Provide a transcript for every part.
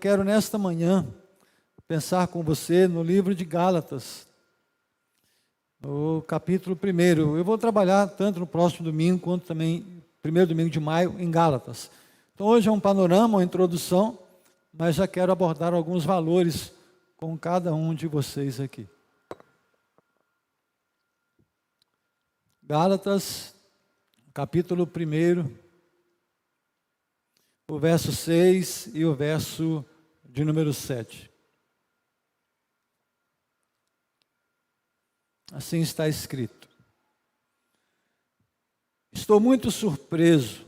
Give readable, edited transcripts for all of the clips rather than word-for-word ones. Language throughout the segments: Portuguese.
quero nesta manhã pensar com você no livro de Gálatas, no capítulo 1. Eu vou trabalhar tanto no próximo domingo, quanto também primeiro domingo de maio, em Gálatas. Então hoje é um panorama, uma introdução, mas já quero abordar alguns valores com cada um de vocês aqui. Gálatas, capítulo 1, o verso 6 e o verso de número 7. Assim está escrito: estou muito surpreso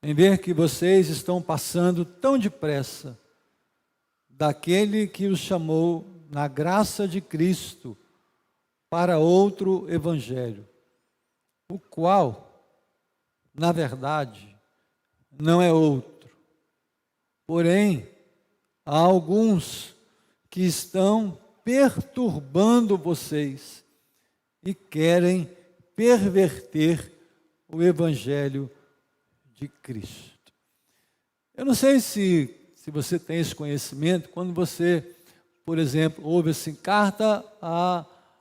em ver que vocês estão passando tão depressa daquele que os chamou na graça de Cristo para outro evangelho, o qual, na verdade, não é outro. Porém, há alguns que estão perturbando vocês e querem perverter o evangelho de Cristo. Eu não sei se você tem esse conhecimento, quando você, por exemplo, ouve assim, carta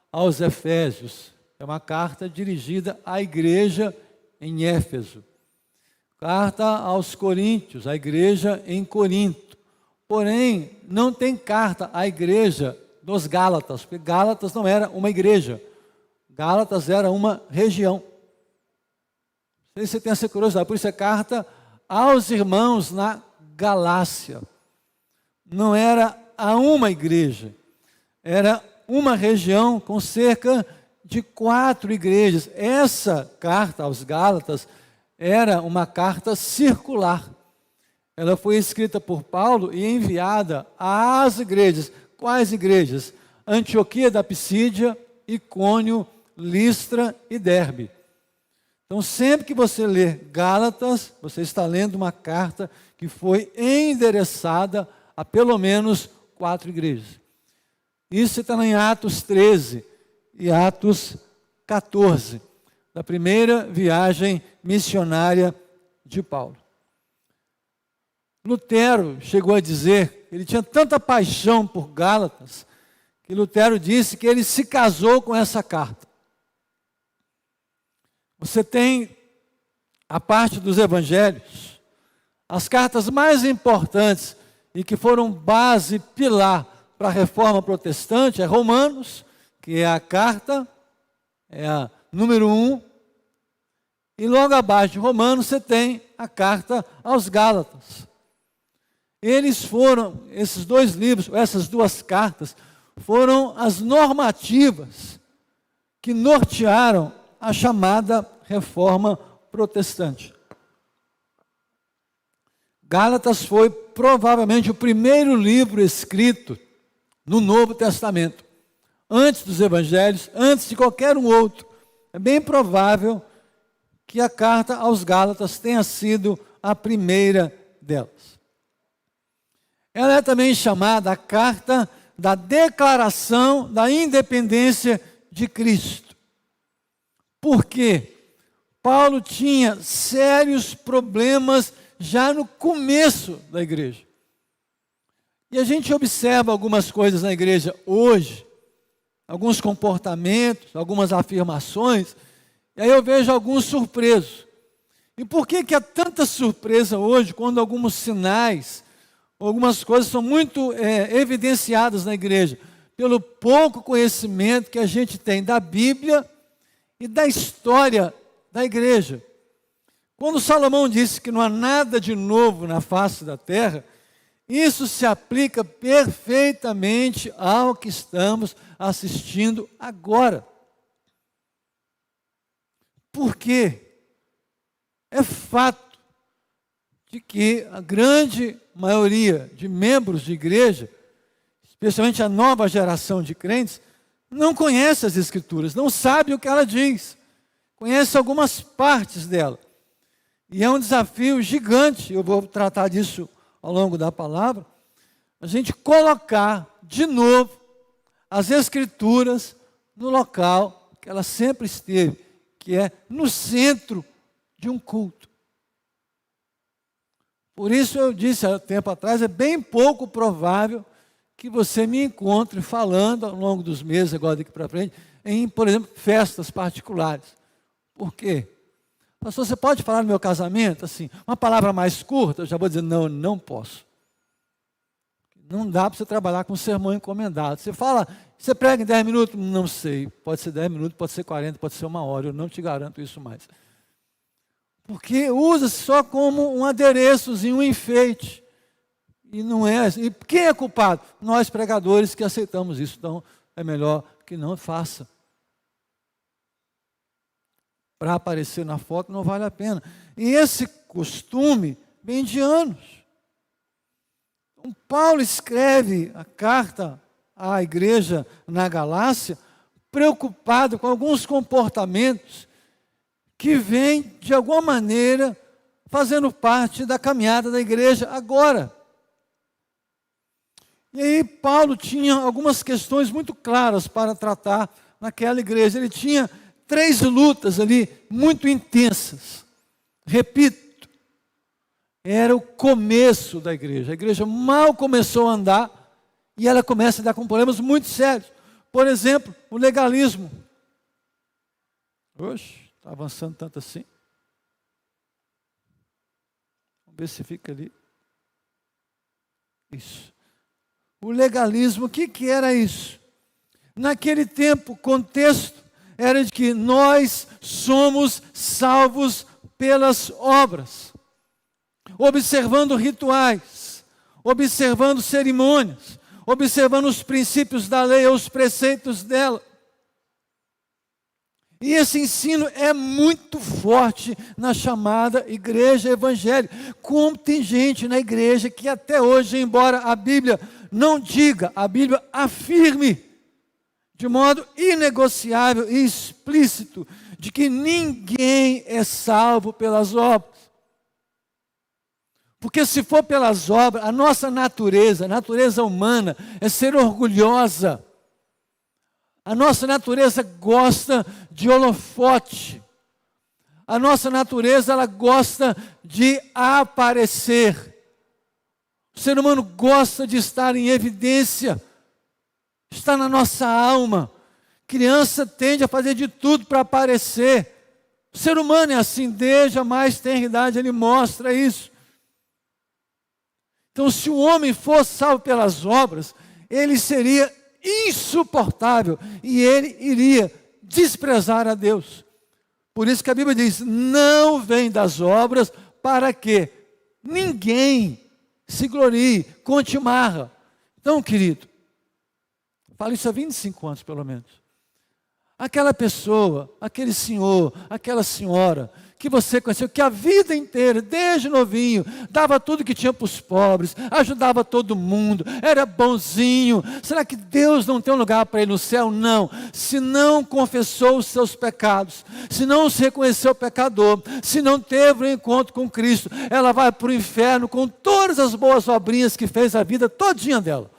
aos Efésios, é uma carta dirigida à igreja em Éfeso. Carta aos Coríntios, à igreja em Corinto. Porém, não tem carta à igreja dos Gálatas, porque Gálatas não era uma igreja. Gálatas era uma região. Não sei se você tem essa curiosidade, por isso é carta aos irmãos na Galácia. Não era a uma igreja, era uma região com cerca de 4 igrejas. Essa carta aos Gálatas era uma carta circular. Ela foi escrita por Paulo e enviada às igrejas. Quais igrejas? Antioquia da Pisídia, Icônio, Listra e Derbe. Então, sempre que você lê Gálatas, você está lendo uma carta que foi endereçada a pelo menos 4 igrejas. Isso está em Atos 13 e Atos 14, da primeira viagem missionária de Paulo. Lutero chegou a dizer, ele tinha tanta paixão por Gálatas, que Lutero disse que ele se casou com essa carta. Você tem a parte dos evangelhos, as cartas mais importantes e que foram base, pilar para a reforma protestante, é Romanos, que é a carta, é a número 1, e logo abaixo de Romanos você tem a carta aos Gálatas. Eles foram, esses 2 livros, essas 2 cartas, foram as normativas que nortearam a chamada reforma protestante. Gálatas foi provavelmente o primeiro livro escrito no Novo Testamento, antes dos evangelhos, antes de qualquer um outro. É bem provável que a carta aos Gálatas tenha sido a primeira delas. Ela é também chamada a carta da declaração da independência de Cristo. Por quê? Paulo tinha sérios problemas já no começo da igreja. E a gente observa algumas coisas na igreja hoje, alguns comportamentos, algumas afirmações, e aí eu vejo alguns surpresos. E por que há tanta surpresa hoje, quando alguns sinais, algumas coisas são muito evidenciadas na igreja? Pelo pouco conhecimento que a gente tem da Bíblia e da história da igreja. Quando Salomão disse que não há nada de novo na face da terra, isso se aplica perfeitamente ao que estamos assistindo agora. Por quê? É fato de que a grande maioria de membros de igreja, especialmente a nova geração de crentes, não conhece as Escrituras, não sabe o que ela diz, conhece algumas partes dela. E é um desafio gigante, eu vou tratar disso ao longo da palavra, a gente colocar de novo as Escrituras no local que ela sempre esteve, que é no centro de um culto. Por isso eu disse há tempo atrás, é bem pouco provável que você me encontre falando ao longo dos meses, agora daqui para frente, em, por exemplo, festas particulares. Por quê? Pastor, você pode falar no meu casamento, assim, uma palavra mais curta? Eu já vou dizer, não, não posso. Não dá para você trabalhar com sermão encomendado. Você fala, você prega em 10 minutos? Não sei. Pode ser 10 minutos, pode ser 40, pode ser 1 hora. Eu não te garanto isso mais. Porque usa-se só como um adereçozinho, um enfeite. E não é. E quem é culpado? Nós pregadores que aceitamos isso. Então, é melhor que não faça. Para aparecer na foto não vale a pena. E esse costume vem de anos. Então, Paulo escreve a carta à igreja na Galácia, preocupado com alguns comportamentos que vêm, de alguma maneira, fazendo parte da caminhada da igreja agora. E aí Paulo tinha algumas questões muito claras para tratar naquela igreja. Ele tinha 3 lutas ali, muito intensas. Repito, era o começo da igreja. A igreja mal começou a andar e ela começa a dar com problemas muito sérios. Por exemplo, o legalismo. Oxe, está avançando tanto assim. Vamos ver se fica ali. Isso. O legalismo, o que era isso? Naquele tempo, o contexto era de que nós somos salvos pelas obras, observando rituais, observando cerimônias, observando os princípios da lei, os preceitos dela. E esse ensino é muito forte na chamada igreja evangélica. Como tem gente na igreja que até hoje, embora a Bíblia não diga, a Bíblia afirme, de modo inegociável e explícito, de que ninguém é salvo pelas obras. Porque se for pelas obras, a nossa natureza, a natureza humana, é ser orgulhosa. A nossa natureza gosta de holofote. A nossa natureza, ela gosta de aparecer. O ser humano gosta de estar em evidência. Está na nossa alma. Criança tende a fazer de tudo para aparecer. O ser humano é assim, desde a mais tenra idade, ele mostra isso. Então, se o homem fosse salvo pelas obras, ele seria insuportável e ele iria desprezar a Deus. Por isso que a Bíblia diz, não vem das obras para que ninguém se glorie, conte marra. Então, querido, falo isso há 25 anos pelo menos. Aquela pessoa, aquele senhor, aquela senhora que você conheceu, que a vida inteira, desde novinho, dava tudo que tinha para os pobres, ajudava todo mundo, era bonzinho. Será que Deus não tem um lugar para ele no céu? Não. Se não confessou os seus pecados, se não se reconheceu pecador, se não teve um encontro com Cristo, ela vai para o inferno com todas as boas obrinhas que fez a vida todinha dela.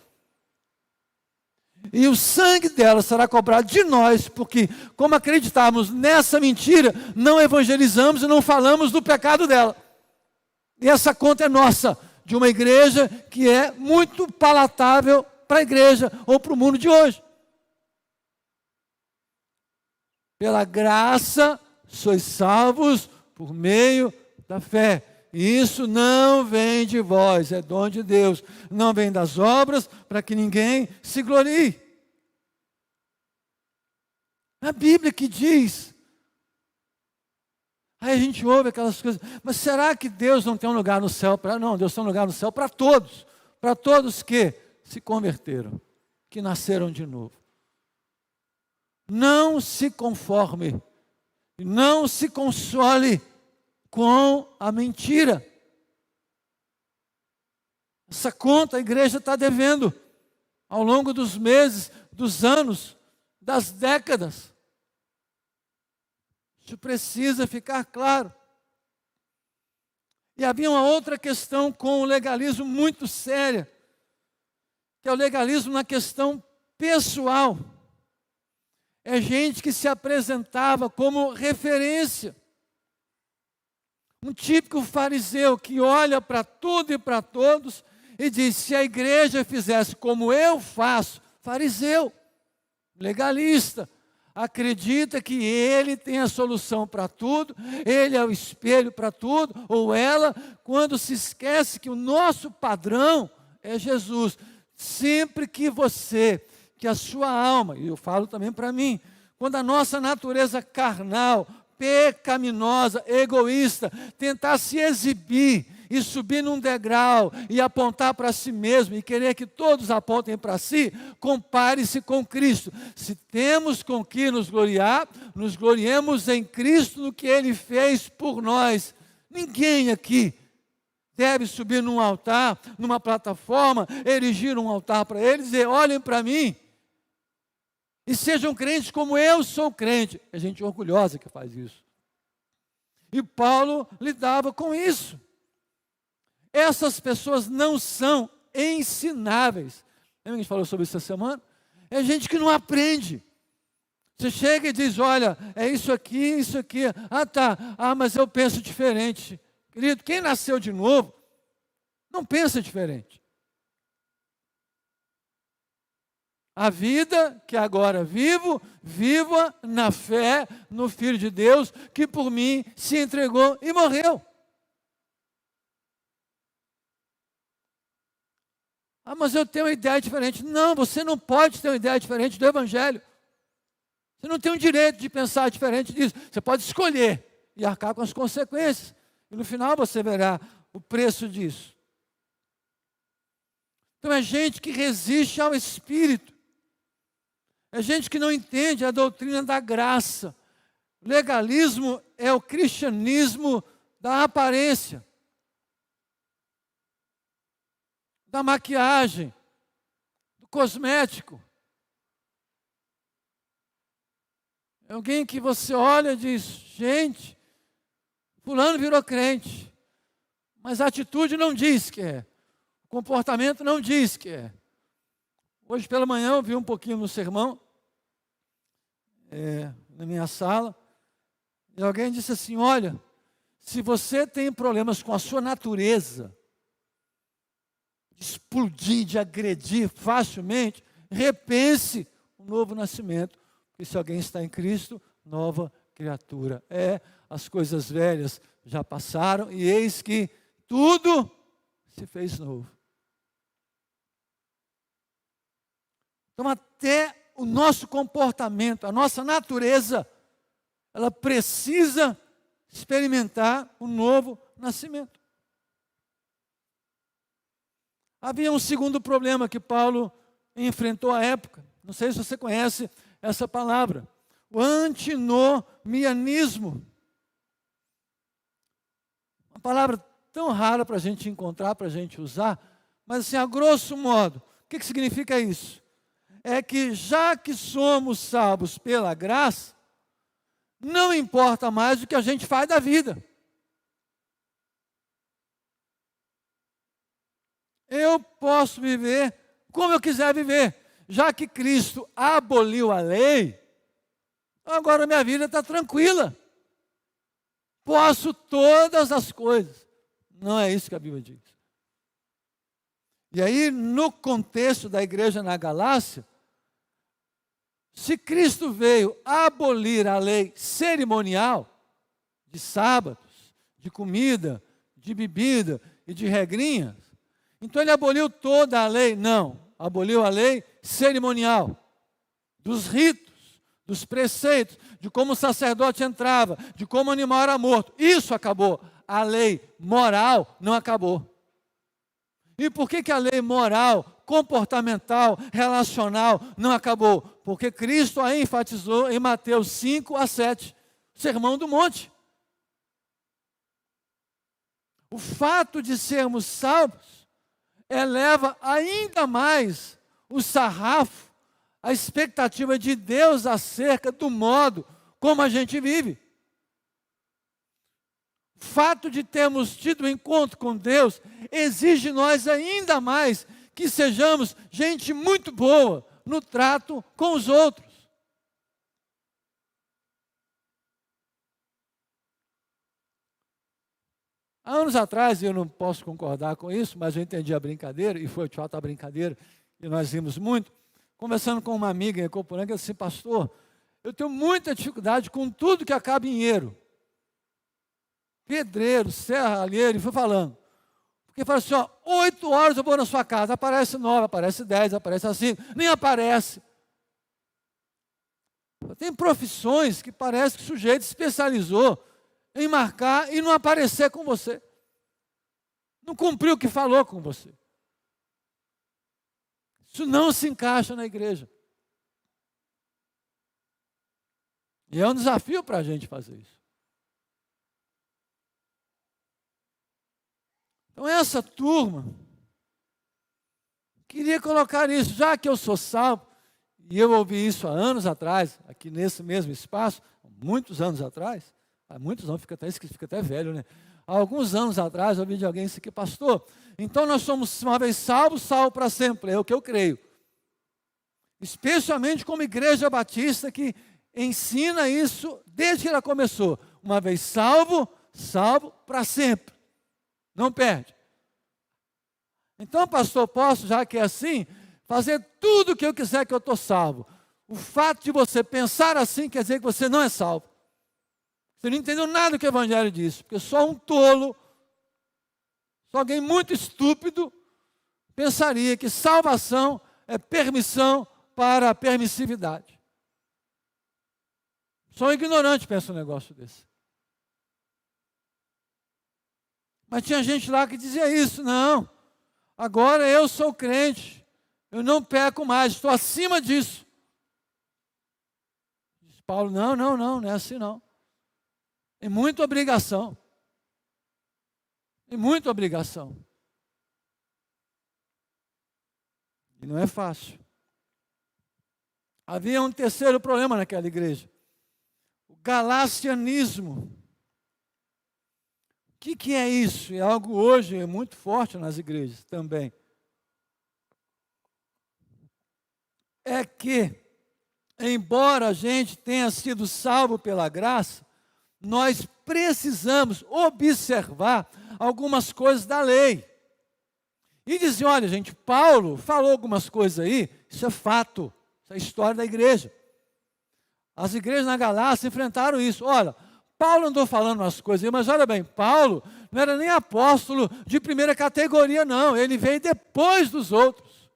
E o sangue dela será cobrado de nós, porque como acreditamos nessa mentira, não evangelizamos e não falamos do pecado dela. E essa conta é nossa, de uma igreja que é muito palatável para a igreja ou para o mundo de hoje. Pela graça sois salvos por meio da fé. E isso não vem de vós, é dom de Deus. Não vem das obras, para que ninguém se glorie. A Bíblia que diz. Aí a gente ouve aquelas coisas. Mas será que Deus não tem um lugar no céu para... Não, Deus tem um lugar no céu para todos. Para todos que se converteram, que nasceram de novo. Não se conforme. Não se console com a mentira. Essa conta a igreja está devendo ao longo dos meses, dos anos, das décadas. Isso precisa ficar claro. E havia uma outra questão com o legalismo muito séria, que é o legalismo na questão pessoal. É gente que se apresentava como referência. Um típico fariseu que olha para tudo e para todos e diz: se a igreja fizesse como eu faço, fariseu, legalista, acredita que ele tem a solução para tudo, ele é o espelho para tudo, ou ela, quando se esquece que o nosso padrão é Jesus. Sempre que a sua alma, e eu falo também para mim, quando a nossa natureza carnal, pecaminosa, egoísta, tentar se exibir e subir num degrau e apontar para si mesmo e querer que todos apontem para si, compare-se com Cristo. Se temos com que nos gloriar, nos gloriemos em Cristo no que Ele fez por nós. Ninguém aqui deve subir num altar, numa plataforma, erigir um altar para Ele e dizer: olhem para mim e sejam crentes como eu sou crente. É gente orgulhosa que faz isso. E Paulo lidava com isso. Essas pessoas não são ensináveis. Lembra que a gente falou sobre isso essa semana? É gente que não aprende. Você chega e diz: olha, é isso aqui, isso aqui. Ah, tá. Ah, mas eu penso diferente. Querido, quem nasceu de novo não pensa diferente. A vida que agora vivo, viva na fé no Filho de Deus, que por mim se entregou e morreu. Ah, mas eu tenho uma ideia diferente. Não, você não pode ter uma ideia diferente do Evangelho. Você não tem o direito de pensar diferente disso. Você pode escolher e arcar com as consequências. E no final você verá o preço disso. Então é gente que resiste ao Espírito. É gente que não entende a doutrina da graça. O legalismo é o cristianismo da aparência, da maquiagem, do cosmético. É alguém que você olha e diz: gente, fulano virou crente, mas a atitude não diz que é, o comportamento não diz que é. Hoje pela manhã eu vi um pouquinho no sermão, na minha sala, e alguém disse assim: olha, se você tem problemas com a sua natureza, de explodir, de agredir facilmente, repense o novo nascimento, porque se alguém está em Cristo, nova criatura. As coisas velhas já passaram e eis que tudo se fez novo. Então até o nosso comportamento, a nossa natureza, ela precisa experimentar o novo nascimento. Havia um segundo problema que Paulo enfrentou à época. Não sei se você conhece essa palavra. O antinomianismo. Uma palavra tão rara para a gente encontrar, para a gente usar. Mas assim, a grosso modo, o que significa isso? É que já que somos salvos pela graça, não importa mais o que a gente faz da vida. Eu posso viver como eu quiser viver. Já que Cristo aboliu a lei, agora minha vida está tranquila. Posso todas as coisas. Não é isso que a Bíblia diz. E aí, no contexto da igreja na Galácia, se Cristo veio abolir a lei cerimonial, de sábados, de comida, de bebida e de regrinhas, então ele aboliu toda a lei? Não, aboliu a lei cerimonial, dos ritos, dos preceitos, de como o sacerdote entrava, de como o animal era morto. Isso acabou. A lei moral não acabou. E por que a lei moral, comportamental, relacional não acabou? Porque Cristo a enfatizou em Mateus 5-7, Sermão do Monte. O fato de sermos salvos eleva ainda mais o sarrafo, a expectativa de Deus acerca do modo como a gente vive. O fato de termos tido um encontro com Deus exige de nós ainda mais que sejamos gente muito boa no trato com os outros. Há anos atrás, eu não posso concordar com isso, mas eu entendi a brincadeira, e foi de fato a brincadeira, e nós rimos muito, conversando com uma amiga em Ecoporã, que disse: pastor, eu tenho muita dificuldade com tudo que acaba em eiro. Pedreiro, serralheiro, e fui falando. Porque fala assim, 8 horas eu vou na sua casa, aparece 9, aparece 10, aparece 5, nem aparece. Tem profissões que parece que o sujeito especializou em marcar e não aparecer com você. Não cumpriu o que falou com você. Isso não se encaixa na igreja. E é um desafio para a gente fazer isso. Então essa turma queria colocar isso, já que eu sou salvo, e eu ouvi isso há anos atrás, aqui nesse mesmo espaço, muitos anos atrás, há muitos anos, fica até velho, né? Há alguns anos atrás eu ouvi de alguém isso aqui: pastor, então nós somos uma vez salvos, salvo para sempre, é o que eu creio. Especialmente como igreja batista que ensina isso desde que ela começou. Uma vez salvo, salvo para sempre. Não perde. Então, pastor, posso, já que é assim, fazer tudo o que eu quiser que eu estou salvo. O fato de você pensar assim quer dizer que você não é salvo. Você não entendeu nada do que o Evangelho diz, porque só um tolo, só alguém muito estúpido, pensaria que salvação é permissão para a permissividade. Só um ignorante pensa um negócio desse. Mas tinha gente lá que dizia isso: não, agora eu sou crente, eu não peco mais, estou acima disso. Diz Paulo: não é assim não. Tem muita obrigação. Tem muita obrigação. E não é fácil. Havia um terceiro problema naquela igreja: o galacianismo. O que é isso? É algo hoje muito forte nas igrejas também. É que, embora a gente tenha sido salvo pela graça, nós precisamos observar algumas coisas da lei. E dizer: olha, gente, Paulo falou algumas coisas aí, isso é fato, isso é história da igreja. As igrejas na Galácia enfrentaram isso. Olha, Paulo andou falando umas coisas aí, mas olha bem, Paulo não era nem apóstolo de primeira categoria, não. Ele veio depois dos outros.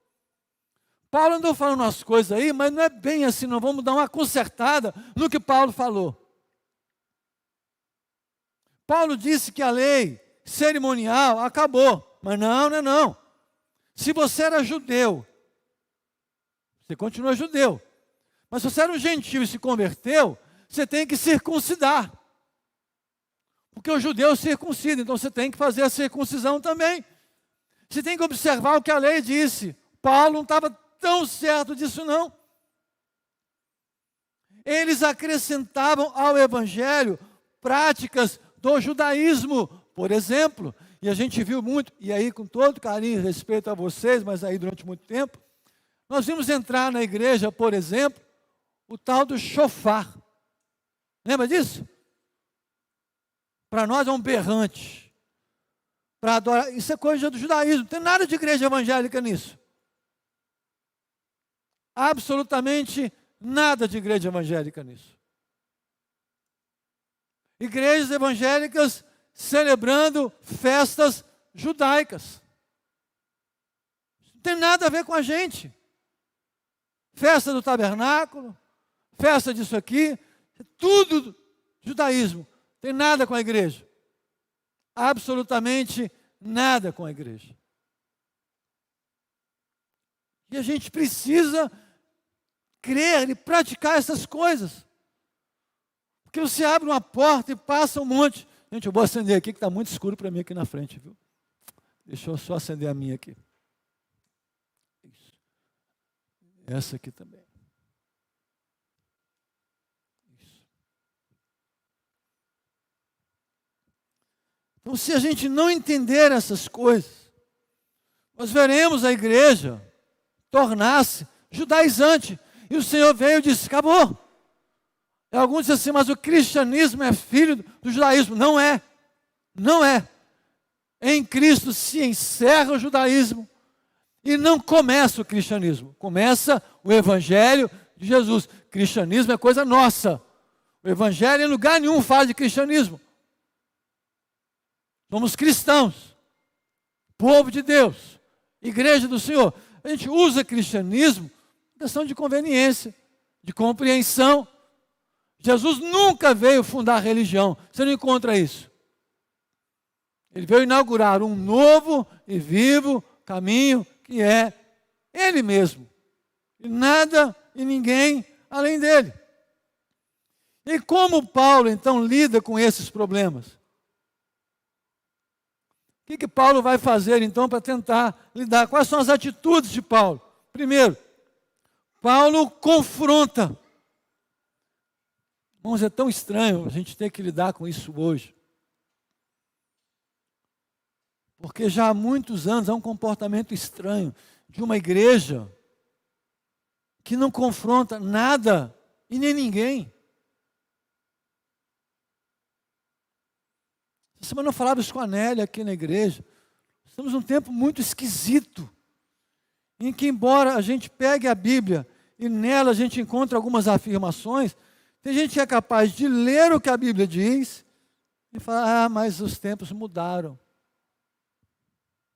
Paulo andou falando umas coisas aí, mas não é bem assim, não. Vamos dar uma consertada no que Paulo falou. Paulo disse que a lei cerimonial acabou, mas não. Se você era judeu, você continua judeu. Mas se você era um gentil e se converteu, você tem que circuncidar. Porque o judeu circuncida, então você tem que fazer a circuncisão também. Você tem que observar o que a lei disse. Paulo não estava tão certo disso não. Eles acrescentavam ao evangelho práticas do judaísmo, por exemplo. E a gente viu muito, e aí com todo carinho e respeito a vocês, mas aí durante muito tempo, nós vimos entrar na igreja, por exemplo, o tal do shofar. Lembra disso? Para nós é um berrante. Para adorar, isso é coisa do judaísmo, não tem nada de igreja evangélica nisso. Absolutamente nada de igreja evangélica nisso. Igrejas evangélicas celebrando festas judaicas. Não tem nada a ver com a gente. Festa do tabernáculo, festa disso aqui, tudo judaísmo. Tem nada com a igreja. Absolutamente nada com a igreja. E a gente precisa crer e praticar essas coisas. Porque você abre uma porta e passa um monte. Gente, eu vou acender aqui que está muito escuro para mim aqui na frente, viu? Deixa eu só acender a minha aqui. Isso. Essa aqui também. Isso. Então, se a gente não entender essas coisas, nós veremos a igreja tornar-se judaizante. E o Senhor veio e disse: acabou. E alguns dizem assim: mas o cristianismo é filho do judaísmo. Não é. Não é. Em Cristo se encerra o judaísmo e não começa o cristianismo. Começa o evangelho de Jesus. Cristianismo é coisa nossa. O evangelho em lugar nenhum fala de cristianismo. Somos cristãos, povo de Deus, igreja do Senhor. A gente usa cristianismo em questão de conveniência, de compreensão. Jesus nunca veio fundar religião. Você não encontra isso. Ele veio inaugurar um novo e vivo caminho que é Ele mesmo. E nada e ninguém além dele. E como Paulo então lida com esses problemas? O que Paulo vai fazer então para tentar lidar? Quais são as atitudes de Paulo? Primeiro, Paulo confronta. Irmãos, é tão estranho a gente ter que lidar com isso hoje. Porque já há muitos anos há um comportamento estranho de uma igreja que não confronta nada e nem ninguém. Essa semana eu falava isso com a Nélia aqui na igreja. Estamos num tempo muito esquisito, em que embora a gente pegue a Bíblia e nela a gente encontre algumas afirmações, tem gente que é capaz de ler o que a Bíblia diz e falar, mas os tempos mudaram.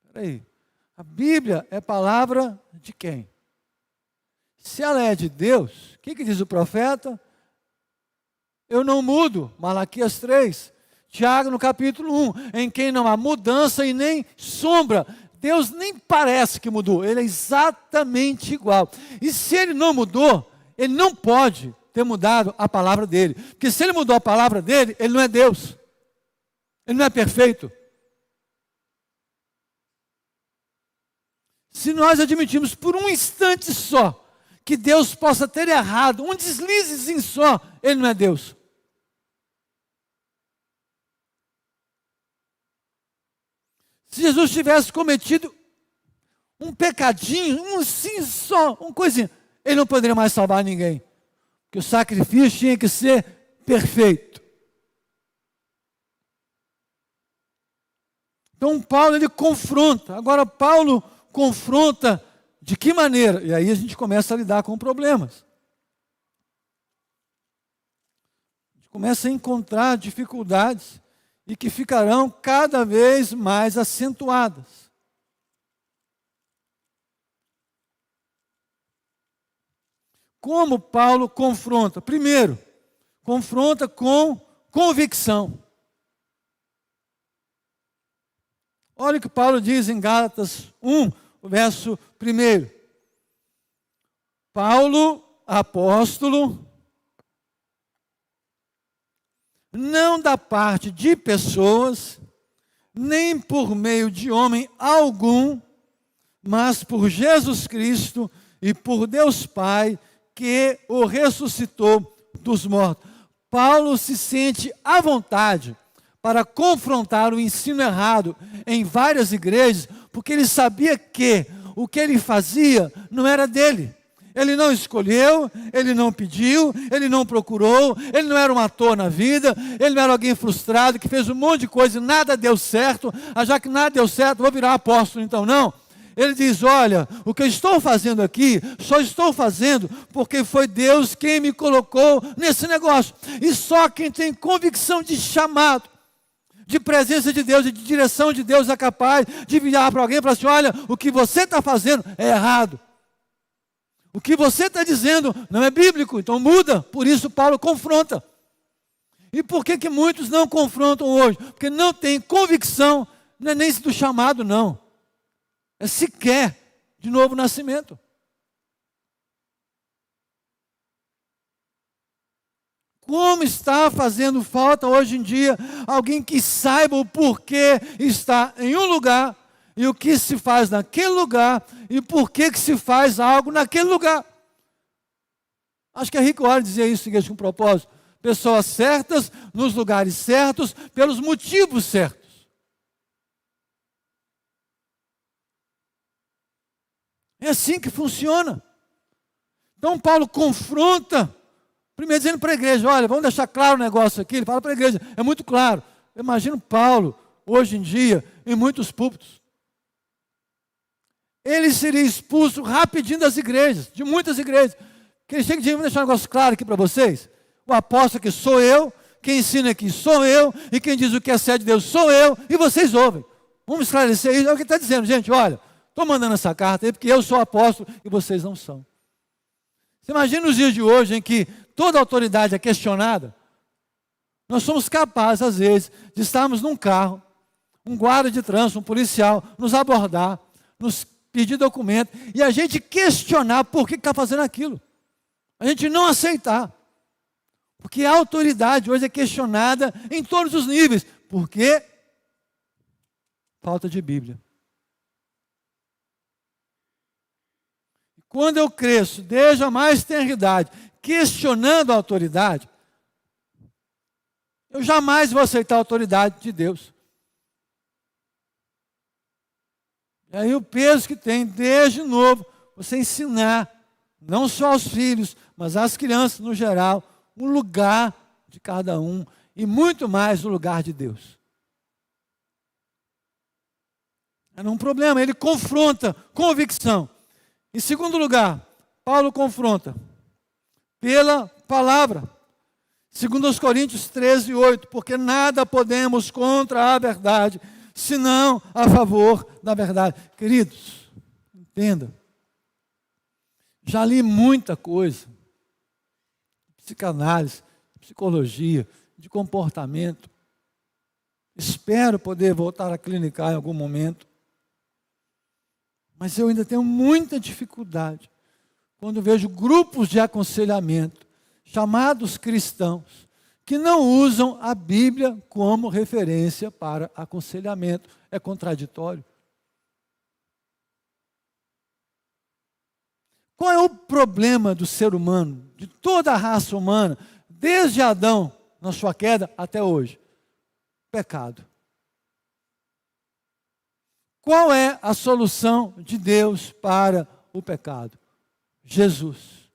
Espera aí, a Bíblia é palavra de quem? Se ela é de Deus, o que diz o profeta? Eu não mudo, Malaquias 3. Tiago no capítulo 1, em quem não há mudança e nem sombra. Deus nem parece que mudou, Ele é exatamente igual. E se Ele não mudou, Ele não pode ter mudado a palavra dEle. Porque se Ele mudou a palavra dEle, Ele não é Deus. Ele não é perfeito. Se nós admitirmos por um instante só, que Deus possa ter errado, um deslizezinho só, Ele não é Deus. Se Jesus tivesse cometido um pecadinho, um sim só, uma coisinha, Ele não poderia mais salvar ninguém. Porque o sacrifício tinha que ser perfeito. Então Paulo, ele confronta. Agora Paulo confronta de que maneira? E aí a gente começa a lidar com problemas. A gente começa a encontrar dificuldades e que ficarão cada vez mais acentuadas. Como Paulo confronta? Primeiro, confronta com convicção. Olha o que Paulo diz em Gálatas 1, o verso 1. Paulo, apóstolo, não da parte de pessoas, nem por meio de homem algum, mas por Jesus Cristo e por Deus Pai, que o ressuscitou dos mortos. Paulo se sente à vontade para confrontar o ensino errado em várias igrejas, porque ele sabia que o que ele fazia não era dele. Ele não escolheu, ele não pediu, ele não procurou, ele não era um ator na vida, ele não era alguém frustrado que fez um monte de coisa e nada deu certo. Já que nada deu certo, vou virar apóstolo então, não. Ele diz, olha, o que eu estou fazendo aqui, só estou fazendo porque foi Deus quem me colocou nesse negócio. E só quem tem convicção de chamado, de presença de Deus e de direção de Deus é capaz de virar para alguém e falar assim, olha, o que você está fazendo é errado. O que você está dizendo não é bíblico, então muda. Por isso Paulo confronta. E por que muitos não confrontam hoje? Porque não tem convicção, não é nem do chamado não. É sequer de novo nascimento. Como está fazendo falta hoje em dia alguém que saiba o porquê está em um lugar e o que se faz naquele lugar e por que se faz algo naquele lugar. Acho que é Rick Warren dizia isso, igreja, com propósito. Pessoas certas, nos lugares certos, pelos motivos certos. É assim que funciona. Então Paulo confronta, primeiro dizendo para a igreja, olha, vamos deixar claro o negócio aqui. Ele fala para a igreja, é muito claro. Imagina Paulo, hoje em dia, em muitos púlpitos. Ele seria expulso rapidinho das igrejas, de muitas igrejas. Quem chega de deixar um negócio claro aqui para vocês. O apóstolo aqui sou eu, quem ensina aqui sou eu, e quem diz o que é certo de Deus sou eu, e vocês ouvem. Vamos esclarecer isso. É o que ele está dizendo, gente, olha, estou mandando essa carta aí porque eu sou apóstolo e vocês não são. Você imagina os dias de hoje em que toda autoridade é questionada? Nós somos capazes, às vezes, de estarmos num carro, um guarda de trânsito, um policial, nos abordar, nos pedir documento, e a gente questionar por que está fazendo aquilo. A gente não aceitar. Porque a autoridade hoje é questionada em todos os níveis. Por quê? Falta de Bíblia. Quando eu cresço, desde a mais tenra idade, questionando a autoridade, eu jamais vou aceitar a autoridade de Deus. E aí o peso que tem, desde novo, você ensinar, não só aos filhos, mas às crianças no geral, o lugar de cada um, e muito mais o lugar de Deus. Era um problema, ele confronta convicção. Em segundo lugar, Paulo confronta pela palavra. Segundo os Coríntios 13, 8, porque nada podemos contra a verdade, senão a favor da verdade. Queridos, entenda, já li muita coisa, psicanálise, psicologia, de comportamento. Espero poder voltar a clinicar em algum momento. Mas eu ainda tenho muita dificuldade quando vejo grupos de aconselhamento, chamados cristãos, que não usam a Bíblia como referência para aconselhamento. É contraditório. Qual é o problema do ser humano, de toda a raça humana, desde Adão, na sua queda, até hoje? Pecado. Qual é a solução de Deus para o pecado? Jesus,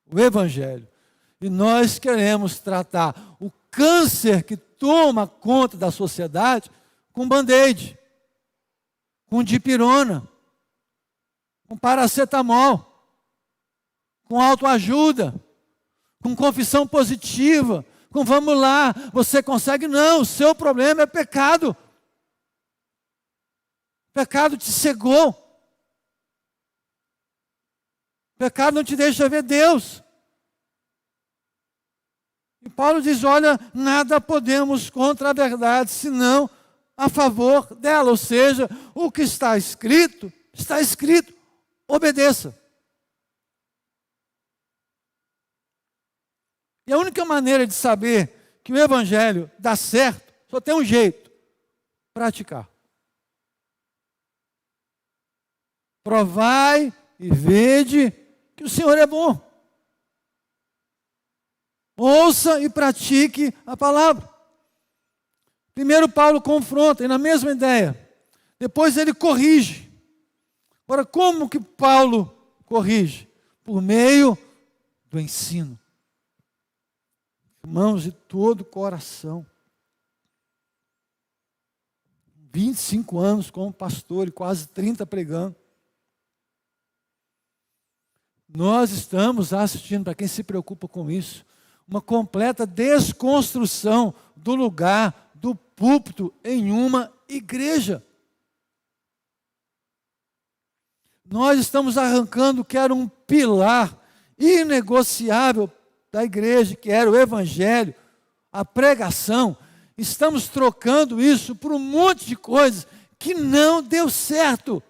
o Evangelho. E nós queremos tratar o câncer que toma conta da sociedade com band-aid, com dipirona, com paracetamol, com autoajuda, com confissão positiva, com vamos lá, você consegue. Não, o seu problema é pecado. O pecado te cegou. O pecado não te deixa ver Deus. E Paulo diz, olha, nada podemos contra a verdade, senão a favor dela. Ou seja, o que está escrito, obedeça. E a única maneira de saber que o Evangelho dá certo, só tem um jeito, praticar. Provai e vede que o Senhor é bom. Ouça e pratique a palavra. Primeiro Paulo confronta, e na mesma ideia. Depois ele corrige. Agora, como que Paulo corrige? Por meio do ensino. Irmãos, de todo o coração. 25 anos como pastor e quase 30 pregando. Nós estamos assistindo, para quem se preocupa com isso, uma completa desconstrução do lugar do púlpito em uma igreja. Nós estamos arrancando o que era um pilar inegociável da igreja, que era o Evangelho, a pregação. Estamos trocando isso por um monte de coisas que não deu certo.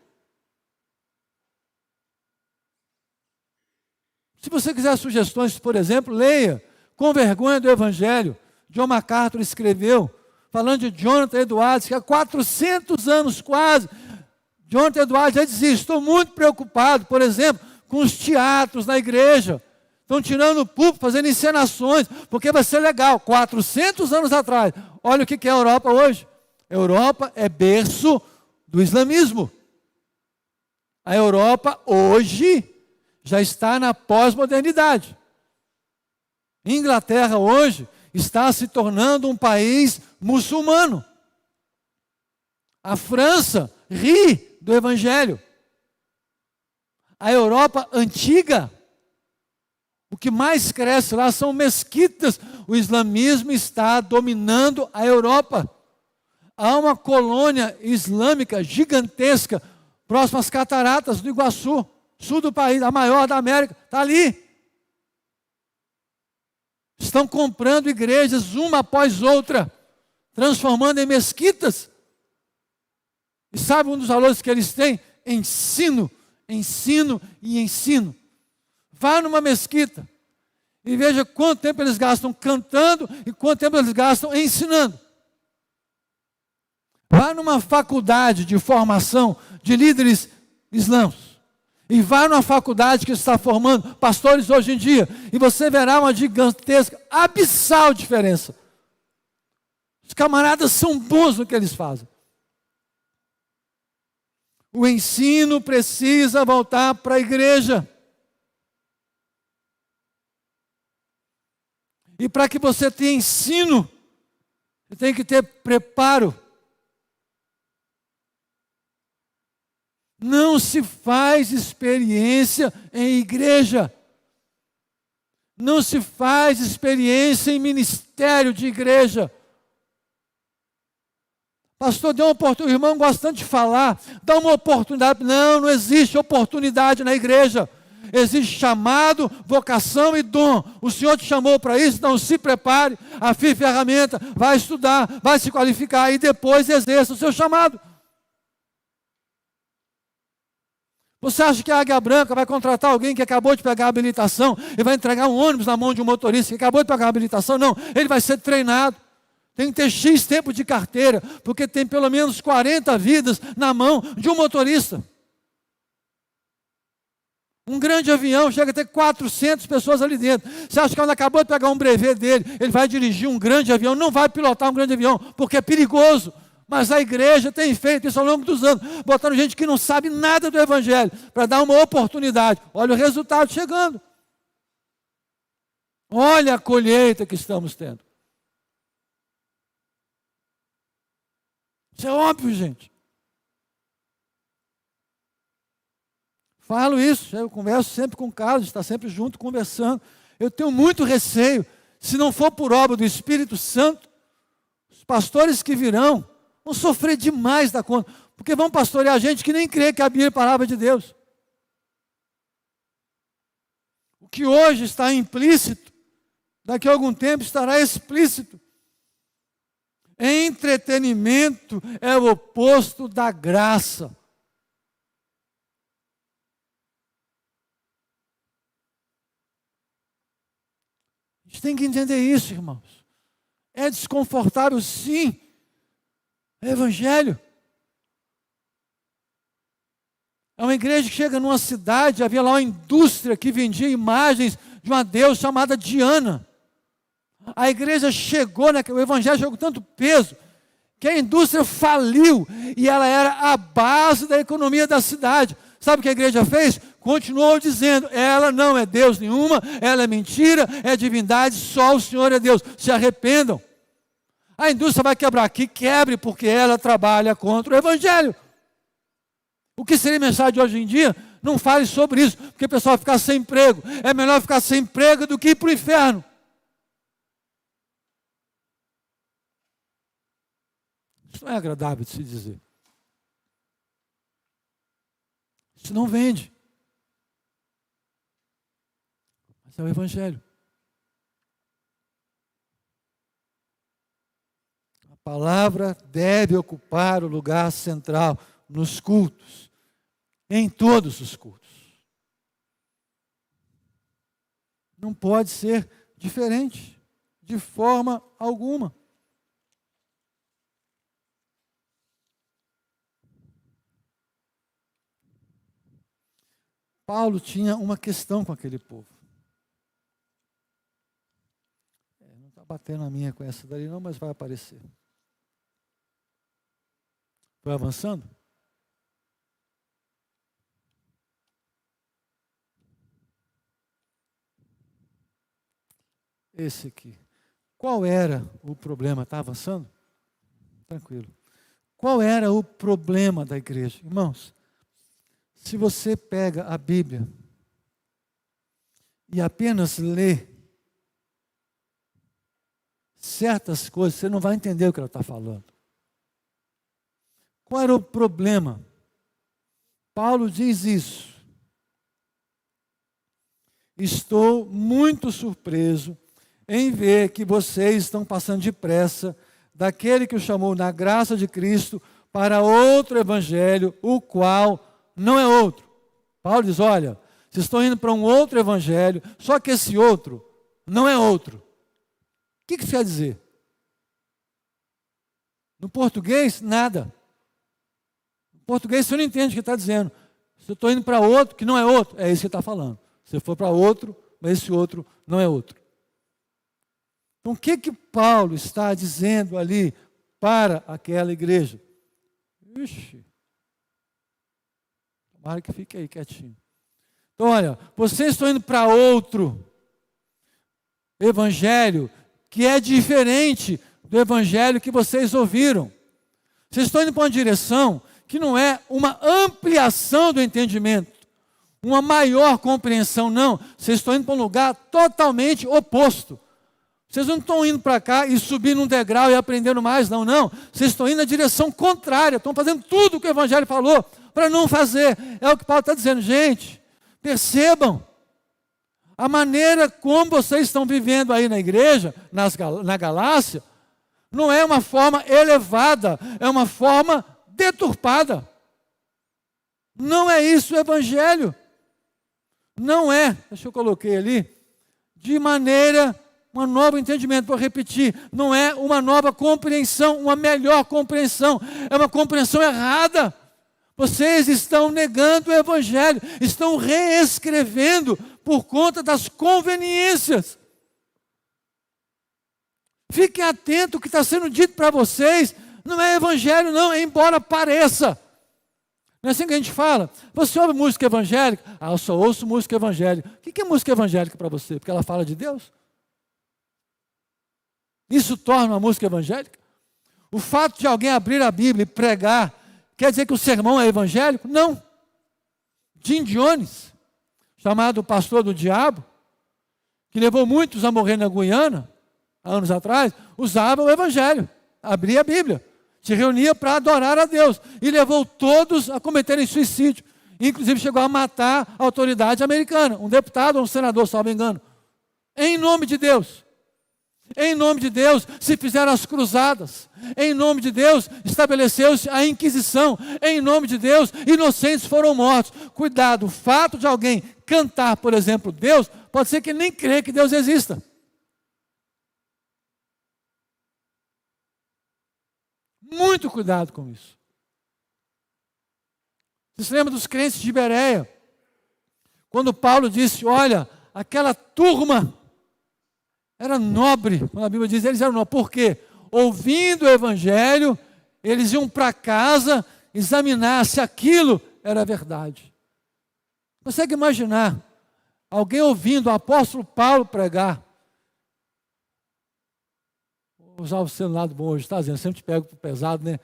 Se você quiser sugestões, por exemplo, leia Com Vergonha do Evangelho. John MacArthur escreveu, falando de Jonathan Edwards, que há 400 anos quase, Jonathan Edwards já dizia, estou muito preocupado, por exemplo, com os teatros na igreja. Estão tirando o púlpito, fazendo encenações, porque vai ser legal. 400 anos atrás. Olha o que é a Europa hoje. A Europa é berço do islamismo. A Europa hoje já está na pós-modernidade. Inglaterra hoje está se tornando um país muçulmano. A França ri do Evangelho. A Europa antiga, o que mais cresce lá são mesquitas. O islamismo está dominando a Europa. Há uma colônia islâmica gigantesca, próxima às cataratas do Iguaçu, sul do país, a maior da América, está ali. Estão comprando igrejas uma após outra, transformando em mesquitas. E sabe um dos valores que eles têm? Ensino, ensino e ensino. Vá numa mesquita e veja quanto tempo eles gastam cantando e quanto tempo eles gastam ensinando. Vá numa faculdade de formação de líderes islãos. E vá numa faculdade que está formando pastores hoje em dia. E você verá uma gigantesca, abissal diferença. Os camaradas são bons no que eles fazem. O ensino precisa voltar para a igreja. E para que você tenha ensino, você tem que ter preparo. Não se faz experiência em igreja. Não se faz experiência em ministério de igreja. Pastor, dê uma oportunidade. O irmão gosta tanto de falar. Dá uma oportunidade. Não, não existe oportunidade na igreja. Existe chamado, vocação e dom. O Senhor te chamou para isso, então se prepare, afie ferramenta, vai estudar, vai se qualificar e depois exerça o seu chamado. Você acha que a Águia Branca vai contratar alguém que acabou de pegar a habilitação e vai entregar um ônibus na mão de um motorista que acabou de pegar a habilitação? Não, ele vai ser treinado. Tem que ter X tempo de carteira, porque tem pelo menos 40 vidas na mão de um motorista. Um grande avião chega a ter 400 pessoas ali dentro. Você acha que quando acabou de pegar um brevet dele, ele vai dirigir um grande avião? Não vai pilotar um grande avião, porque é perigoso. Mas a igreja tem feito isso ao longo dos anos, botando gente que não sabe nada do Evangelho, para dar uma oportunidade. Olha o resultado chegando. Olha a colheita que estamos tendo. Isso é óbvio, gente. Falo isso, eu converso sempre com o Carlos, está sempre junto conversando. Eu tenho muito receio, se não for por obra do Espírito Santo, os pastores que virão vão sofrer demais da conta, porque vão pastorear gente que nem crê que a Bíblia é a palavra de Deus. O que hoje está implícito, daqui a algum tempo estará explícito. Entretenimento é o oposto da graça. A gente tem que entender isso, irmãos. É desconfortável, sim. É evangelho. É uma igreja que chega numa cidade, havia lá uma indústria que vendia imagens de uma deusa chamada Diana. A igreja chegou, o evangelho chegou com tanto peso, que a indústria faliu, e ela era a base da economia da cidade. Sabe o que a igreja fez? Continuou dizendo, ela não é Deus nenhuma, ela é mentira, é divindade, só o Senhor é Deus. Se arrependam. A indústria vai quebrar aqui, quebre, porque ela trabalha contra o evangelho. O que seria mensagem de hoje em dia? Não fale sobre isso, porque o pessoal vai ficar sem emprego. É melhor ficar sem emprego do que ir para o inferno. Isso não é agradável de se dizer. Isso não vende. Mas é o evangelho. A palavra deve ocupar o lugar central nos cultos, em todos os cultos. Não pode ser diferente, de forma alguma. Paulo tinha uma questão com aquele povo. Não está batendo a minha com essa dali não, mas vai aparecer. Foi avançando? Esse aqui. Qual era o problema? Está avançando? Tranquilo. Qual era o problema da igreja? Irmãos, se você pega a Bíblia e apenas lê certas coisas, você não vai entender o que ela está falando. Qual era o problema? Paulo diz isso. Estou muito surpreso em ver que vocês estão passando depressa daquele que o chamou na graça de Cristo para outro evangelho, o qual não é outro. Paulo diz, olha, vocês estão indo para um outro evangelho, só que esse outro não é outro. O que isso quer dizer? No português, nada. No português você não entende o que está dizendo. Se eu estou indo para outro que não é outro, é isso que ele está falando. Se for para outro, mas esse outro não é outro. Então o que Paulo está dizendo ali para aquela igreja? Ixi, tomara que fique aí quietinho. Então olha, vocês estão indo para outro evangelho que é diferente do evangelho que vocês ouviram. Vocês estão indo para uma direção que não é uma ampliação do entendimento, uma maior compreensão, não. Vocês estão indo para um lugar totalmente oposto. Vocês não estão indo para cá e subindo um degrau e aprendendo mais, não, não. Vocês estão indo na direção contrária, estão fazendo tudo o que o Evangelho falou para não fazer. É o que Paulo está dizendo, gente, percebam a maneira como vocês estão vivendo aí na igreja, na Galácia, não é uma forma elevada, é uma forma deturpada. Não é isso o Evangelho. Não é, deixa eu coloquei ali, de maneira, um novo entendimento, vou repetir, não é uma nova compreensão, uma melhor compreensão, é uma compreensão errada. Vocês estão negando o Evangelho, estão reescrevendo por conta das conveniências. Fiquem atentos, o que está sendo dito para vocês não é Evangelho não, embora pareça. Não é assim que a gente fala? Você ouve música evangélica? Ah, eu só ouço música evangélica. O que é música evangélica para você? Porque ela fala de Deus? Isso torna uma música evangélica? O fato de alguém abrir a Bíblia e pregar, quer dizer que o sermão é evangélico? Não. Jim Jones, chamado pastor do diabo, que levou muitos a morrer na Guiana, há anos atrás, usava o evangelho, abria a Bíblia, se reunia para adorar a Deus e levou todos a cometerem suicídio. Inclusive chegou a matar a autoridade americana, um deputado ou um senador, se não me engano. Em nome de Deus. Em nome de Deus se fizeram as cruzadas. Em nome de Deus estabeleceu-se a Inquisição. Em nome de Deus inocentes foram mortos. Cuidado, o fato de alguém cantar, por exemplo, Deus, pode ser que nem crê que Deus exista. Muito cuidado com isso. Você se lembra dos crentes de Bereia? Quando Paulo disse, olha, aquela turma era nobre. Quando a Bíblia diz, eles eram nobres. Por quê? Ouvindo o Evangelho, eles iam para casa examinar se aquilo era verdade. Consegue imaginar alguém ouvindo o apóstolo Paulo pregar? Vou usar o seu lado bom hoje, está dizendo? Sempre te pego para o pesado, né?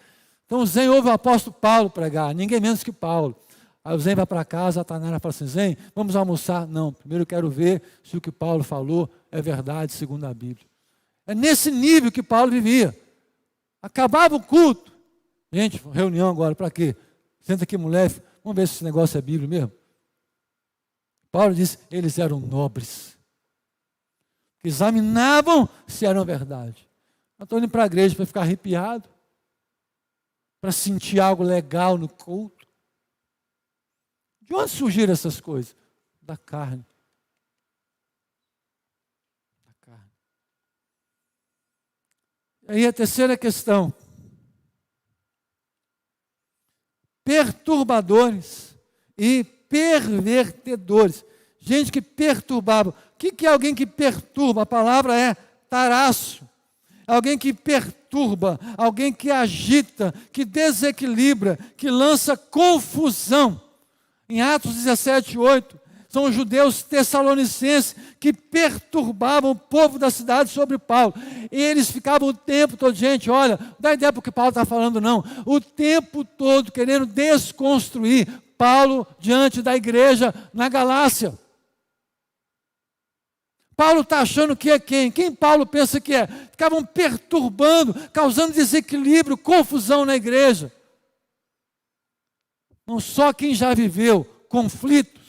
Então o Zen ouve o apóstolo Paulo pregar, ninguém menos que Paulo. Aí o Zen vai para casa, a Tanara fala assim, Zen, vamos almoçar? Não, primeiro eu quero ver se o que Paulo falou é verdade segundo a Bíblia. É nesse nível que Paulo vivia. Acabava o culto. Gente, reunião agora, para quê? Senta aqui, mulher, vamos ver se esse negócio é Bíblia mesmo. Paulo disse, eles eram nobres. Examinavam se eram verdade. Eu estou indo para a igreja para ficar arrepiado, para sentir algo legal no culto. De onde surgiram essas coisas? Da carne. Da carne. E aí a terceira questão. Perturbadores e pervertedores. Gente que perturbava. O que é alguém que perturba? A palavra é taraço. Alguém que perturba, alguém que agita, que desequilibra, que lança confusão. Em Atos 17:8, São os judeus tessalonicenses que perturbavam o povo da cidade sobre Paulo. E eles ficavam o tempo todo, gente, olha, não dá ideia para o que Paulo está falando não, o tempo todo querendo desconstruir Paulo diante da igreja na Galácia. Paulo está achando que é quem? Quem Paulo pensa que é? Ficavam perturbando, causando desequilíbrio, confusão na igreja. Não só quem já viveu conflitos,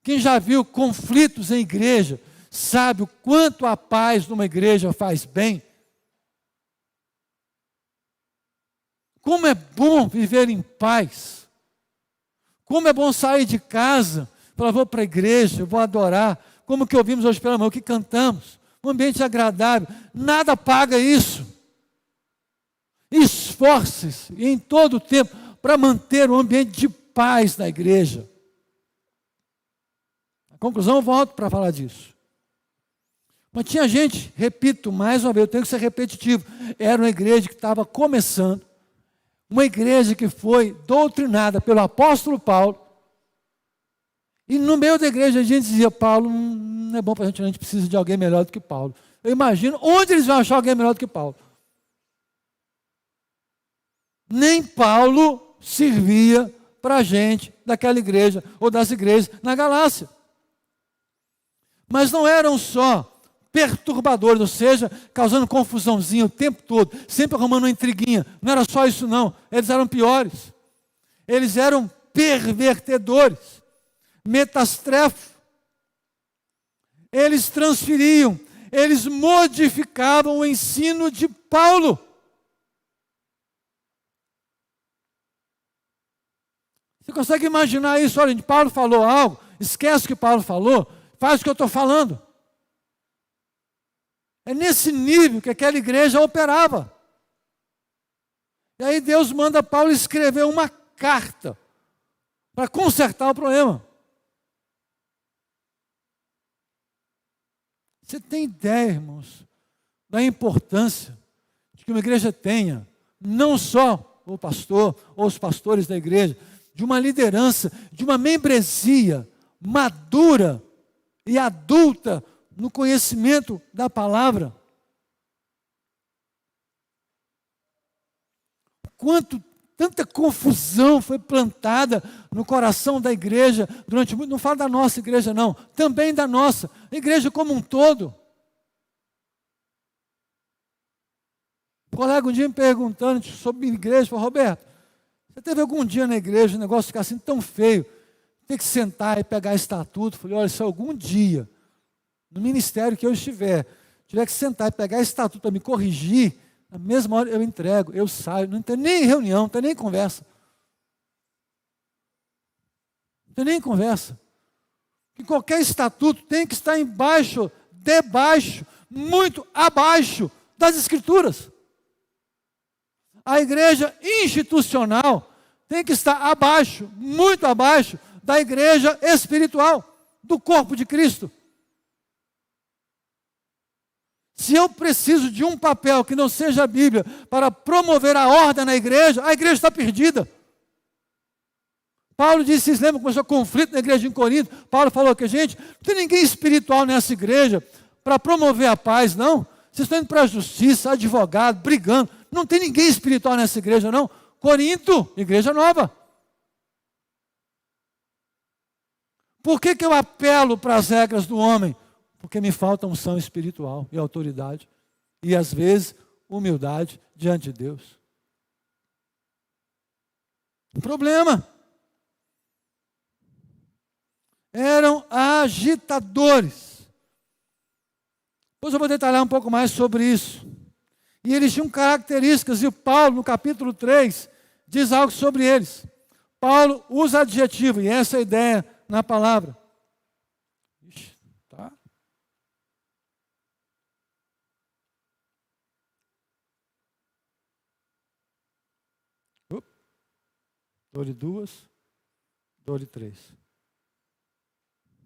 quem já viu conflitos em igreja, sabe o quanto a paz numa igreja faz bem. Como é bom viver em paz. Como é bom sair de casa, falar, vou para a igreja, vou adorar. Como que ouvimos hoje pela manhã, o que cantamos. Um ambiente agradável. Nada paga isso. Esforce-se em todo o tempo para manter um ambiente de paz na igreja. A conclusão, eu volto para falar disso. Mas tinha gente, repito mais uma vez, eu tenho que ser repetitivo, era uma igreja que estava começando, uma igreja que foi doutrinada pelo apóstolo Paulo, e no meio da igreja a gente dizia, Paulo não é bom para a gente precisa de alguém melhor do que Paulo. Eu imagino onde eles vão achar alguém melhor do que Paulo. Nem Paulo servia para a gente daquela igreja, ou das igrejas na Galácia. Mas não eram só perturbadores, ou seja, causando confusãozinha o tempo todo, sempre arrumando uma intriguinha. Não era só isso não, eles eram piores. Eles eram pervertedores, metastrefo. Eles transferiam, eles modificavam o ensino de Paulo. Você consegue imaginar isso? Olha, Paulo falou algo, esquece o que Paulo falou, faz o que eu estou falando. É nesse nível que aquela igreja operava. E aí Deus manda Paulo escrever uma carta para consertar o problema. Você tem ideia, irmãos, da importância de que uma igreja tenha, não só o pastor ou os pastores da igreja, de uma liderança, de uma membresia madura e adulta no conhecimento da palavra. Tanta confusão foi plantada no coração da igreja durante muito, não falo da nossa igreja não, também da nossa, a igreja como um todo. Um colega um dia me perguntando sobre igreja, falou, Roberto, você teve algum dia na igreja o negócio ficar assim tão feio, ter que sentar e pegar estatuto? Eu falei, olha, se algum dia, no ministério que eu estiver que sentar e pegar estatuto para me corrigir, na mesma hora eu entrego, eu saio, não tem nem reunião, não tem nem conversa. Não tem nem conversa. Que qualquer estatuto tem que estar embaixo, debaixo, muito abaixo das Escrituras. A igreja institucional tem que estar abaixo, muito abaixo, da igreja espiritual, do corpo de Cristo. Se eu preciso de um papel que não seja a Bíblia para promover a ordem na igreja, a igreja está perdida. Paulo disse, vocês lembram que começou conflito na igreja em Corinto? Paulo falou que, gente, não tem ninguém espiritual nessa igreja para promover a paz, não. Vocês estão indo para a justiça, advogado, brigando. Não tem ninguém espiritual nessa igreja, não. Corinto, igreja nova. Por que eu apelo para as regras do homem? Porque me falta unção espiritual e autoridade. E às vezes, humildade diante de Deus. O problema. Eram agitadores. Depois eu vou detalhar um pouco mais sobre isso. E eles tinham características, e o Paulo, no capítulo 3, diz algo sobre eles. Paulo usa adjetivo, e essa é a ideia na palavra. Ixi, tá? Dou-lhe 2, dou-lhe 3.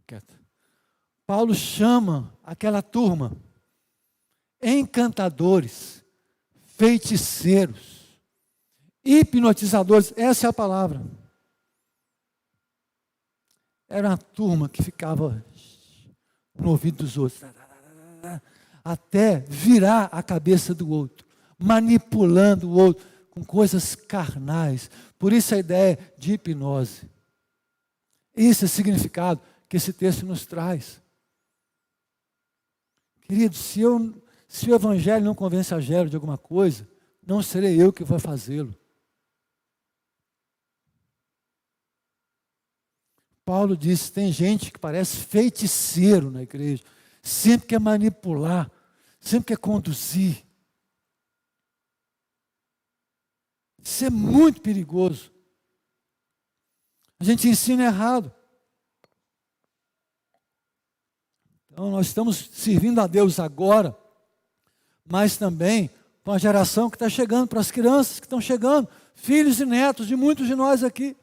Quieta. Paulo chama aquela turma encantadores, feiticeiros, hipnotizadores, essa é a palavra. era uma turma que ficava no ouvido dos outros, até virar a cabeça do outro, manipulando o outro com coisas carnais. Por isso a ideia de hipnose. Esse é o significado que esse texto nos traz. Querido, se o Evangelho não convence a Gero de alguma coisa, não serei eu que vou fazê-lo. Paulo disse, tem gente que parece feiticeiro na igreja, sempre quer manipular, sempre quer conduzir. Isso é muito perigoso. A gente ensina errado. Então nós estamos servindo a Deus agora, mas também com a geração que está chegando, para as crianças que estão chegando, filhos e netos de muitos de nós aqui.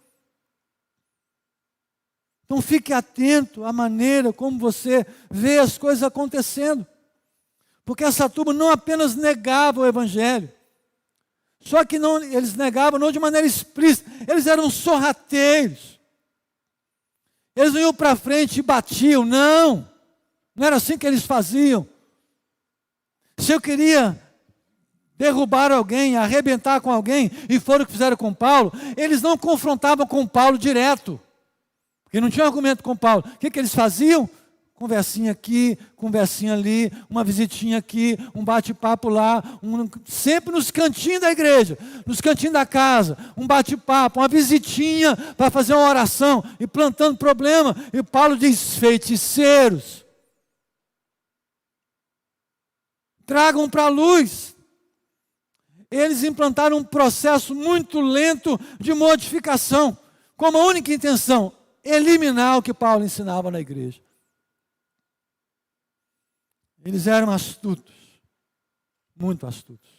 Então fique atento à maneira como você vê as coisas acontecendo. Porque essa turma não apenas negava o Evangelho, só que não, eles negavam não de maneira explícita, eles eram sorrateiros. Eles não iam para frente e batiam, não era assim que eles faziam. Se eu queria derrubar alguém, arrebentar com alguém, e foram o que fizeram com Paulo, eles não confrontavam com Paulo direto, porque não tinha argumento com Paulo. O que eles faziam? Conversinha aqui, conversinha ali, uma visitinha aqui, um bate-papo lá, sempre nos cantinhos da igreja, nos cantinhos da casa, um bate-papo, uma visitinha para fazer uma oração, e plantando problema. E Paulo diz, feiticeiros, tragam para a luz. Eles implantaram um processo muito lento de modificação, com a única intenção, eliminar o que Paulo ensinava na igreja. Eles eram astutos, muito astutos.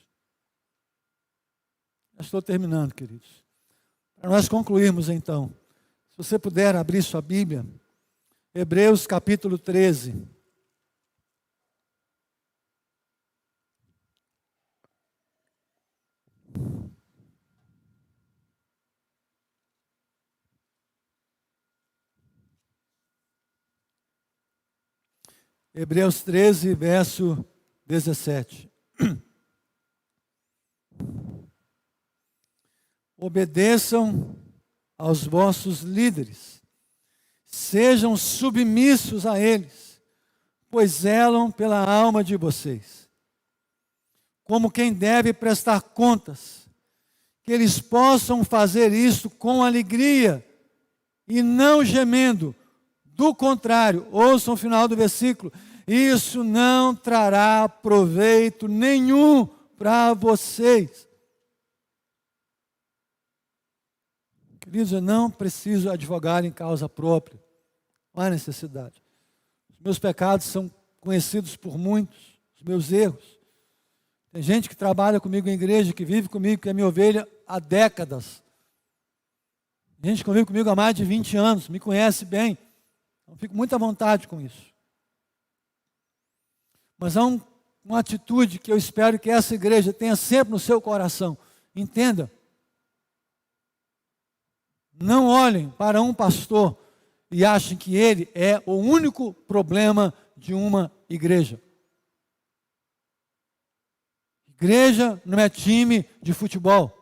Já estou terminando, queridos. Para nós concluirmos então, se você puder abrir sua Bíblia, Hebreus capítulo 13. Hebreus 13, verso 17. Obedeçam aos vossos líderes, sejam submissos a eles, pois zelam pela alma de vocês, como quem deve prestar contas, que eles possam fazer isso com alegria e não gemendo. Do contrário, ouçam o final do versículo, isso não trará proveito nenhum para vocês. Queridos, eu não preciso advogar em causa própria, não há necessidade. Os meus pecados são conhecidos por muitos, os meus erros. Tem gente que trabalha comigo em igreja, que vive comigo, que é minha ovelha há décadas. Tem gente que convive comigo há mais de 20 anos, me conhece bem. Eu fico muito à vontade com isso. Mas há uma atitude que eu espero que essa igreja tenha sempre no seu coração. Entenda. Não olhem para um pastor e achem que ele é o único problema de uma igreja. Igreja não é time de futebol.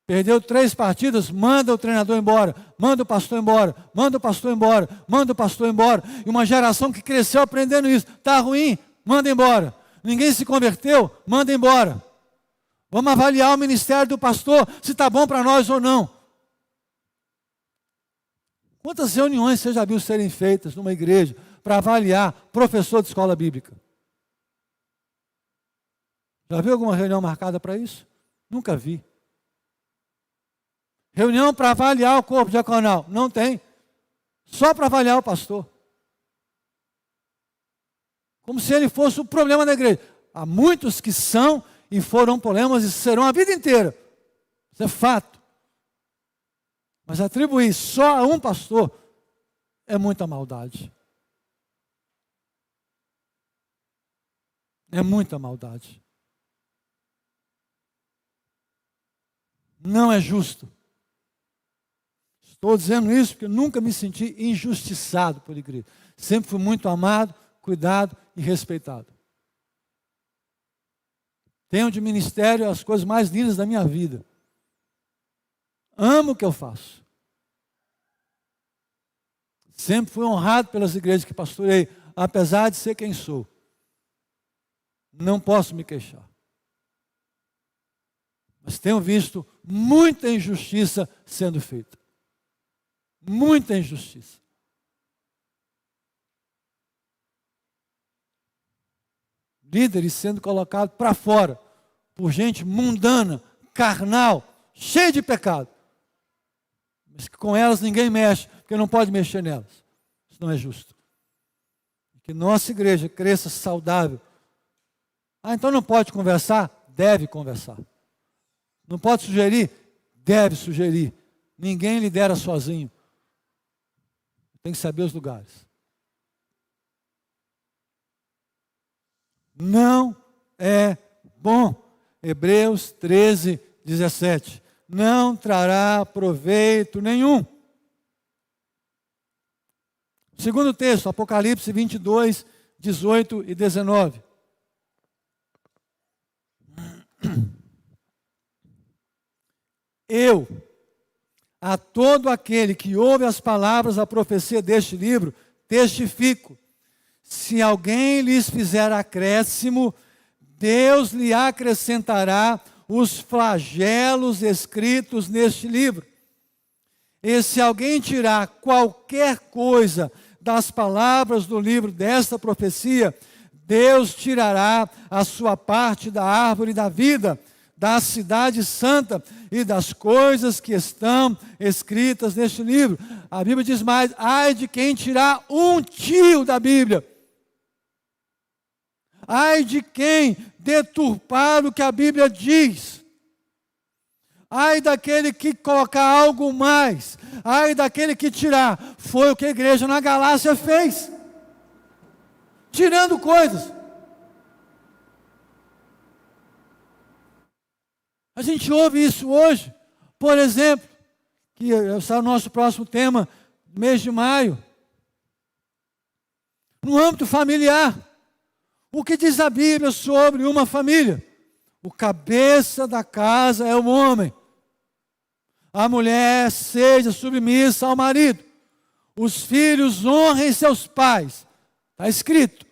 Perdeu 3 partidas, manda o treinador embora, manda o pastor embora, manda o pastor embora, manda o pastor embora. E uma geração que cresceu aprendendo isso. Está ruim? Manda embora. Ninguém se converteu? Manda embora. Vamos avaliar o ministério do pastor, se está bom para nós ou não. Quantas reuniões você já viu serem feitas numa igreja para avaliar professor de escola bíblica? Já viu alguma reunião marcada para isso? Nunca vi. Reunião para avaliar o corpo diaconal? Não tem. Só para avaliar o pastor. Como se ele fosse o problema da igreja. Há muitos que são e foram problemas e serão a vida inteira. Isso é fato. Mas atribuir só a um pastor é muita maldade. É muita maldade. Não é justo. Estou dizendo isso porque nunca me senti injustiçado por igreja. Sempre fui muito amado, cuidado e respeitado. Tenho de ministério as coisas mais lindas da minha vida. Amo o que eu faço. Sempre fui honrado pelas igrejas que pastorei, apesar de ser quem sou. Não posso me queixar. Mas tenho visto muita injustiça sendo feita. Muita injustiça. Líderes sendo colocados para fora por gente mundana, carnal, cheia de pecado. Mas que com elas ninguém mexe, porque não pode mexer nelas. Isso não é justo. Que nossa igreja cresça saudável. Então não pode conversar? Deve conversar. Não pode sugerir? Deve sugerir. Ninguém lidera sozinho. Tem que saber os lugares. Não é bom. Hebreus 13, 17. Não trará proveito nenhum. Segundo texto, Apocalipse 22, 18 e 19. Eu, a todo aquele que ouve as palavras da profecia deste livro, testifico: se alguém lhes fizer acréscimo, Deus lhe acrescentará os flagelos escritos neste livro. E se alguém tirar qualquer coisa das palavras do livro desta profecia, Deus tirará a sua parte da árvore da vida, da cidade santa e das coisas que estão escritas neste livro. A Bíblia diz mais: ai de quem tirar um tio da Bíblia. Ai de quem deturpar o que a Bíblia diz. Ai daquele que colocar algo mais. Ai daquele que tirar. Foi o que a igreja na Galácia fez. Tirando coisas. A gente ouve isso hoje. Por exemplo, que é o nosso próximo tema, mês de maio. No âmbito familiar. O que diz a Bíblia sobre uma família? O cabeça da casa é o homem. A mulher seja submissa ao marido. Os filhos honrem seus pais. Está escrito.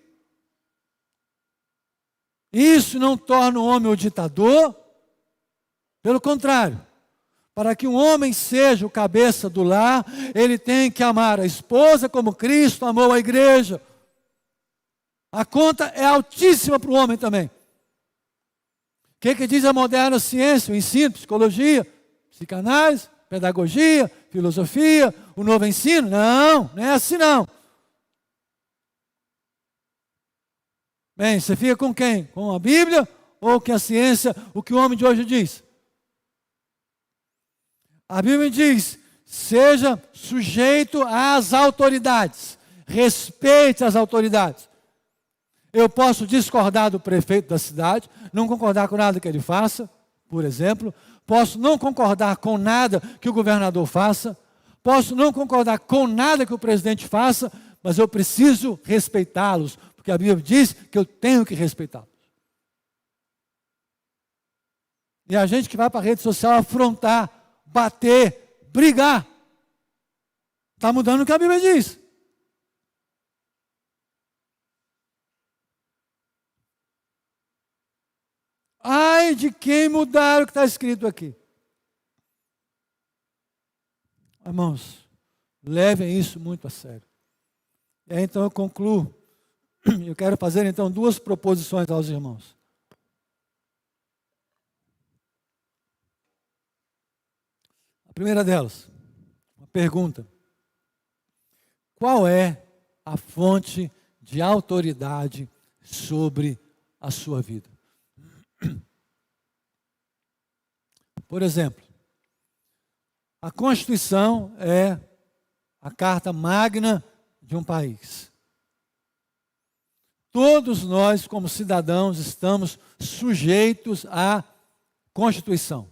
Isso não torna o homem o ditador. Pelo contrário, para que um homem seja o cabeça do lar, ele tem que amar a esposa como Cristo amou a igreja. A conta é altíssima para o homem também. O que diz a moderna ciência, o ensino, psicologia, psicanálise, pedagogia, filosofia, o novo ensino? Não, não é assim não. Bem, você fica com quem? Com a Bíblia ou com a ciência, o que o homem de hoje diz? A Bíblia diz: seja sujeito às autoridades, respeite as autoridades. Eu posso discordar do prefeito da cidade, não concordar com nada que ele faça, por exemplo. Posso não concordar com nada que o governador faça. Posso não concordar com nada que o presidente faça, mas eu preciso respeitá-los, porque a Bíblia diz que eu tenho que respeitá-los. E a gente que vai para a rede social afrontar, bater, brigar, está mudando o que a Bíblia diz. Ai de quem mudar o que está escrito aqui. Irmãos, levem isso muito a sério. E aí, então eu concluo. Eu quero fazer então duas proposições aos irmãos. A primeira delas, uma pergunta: qual é a fonte de autoridade sobre a sua vida? Por exemplo, a Constituição é a carta magna de um país. Todos nós, como cidadãos, estamos sujeitos à Constituição.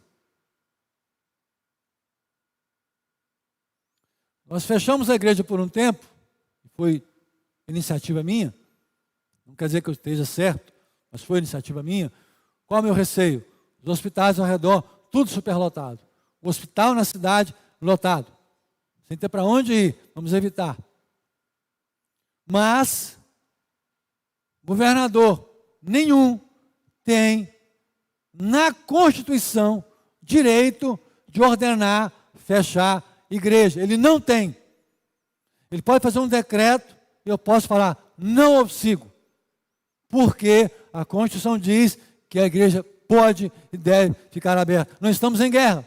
Nós fechamos a igreja por um tempo, foi iniciativa minha, não quer dizer que eu esteja certo, mas foi iniciativa minha. Qual é o meu receio? Os hospitais ao redor, tudo superlotado. O hospital na cidade, lotado. Sem ter para onde ir, vamos evitar. Mas, governador nenhum tem na Constituição direito de ordenar fechar igreja. Ele não tem. Ele pode fazer um decreto e eu posso falar, não o sigo. Porque a Constituição diz que a igreja pode e deve ficar aberta. Não estamos em guerra.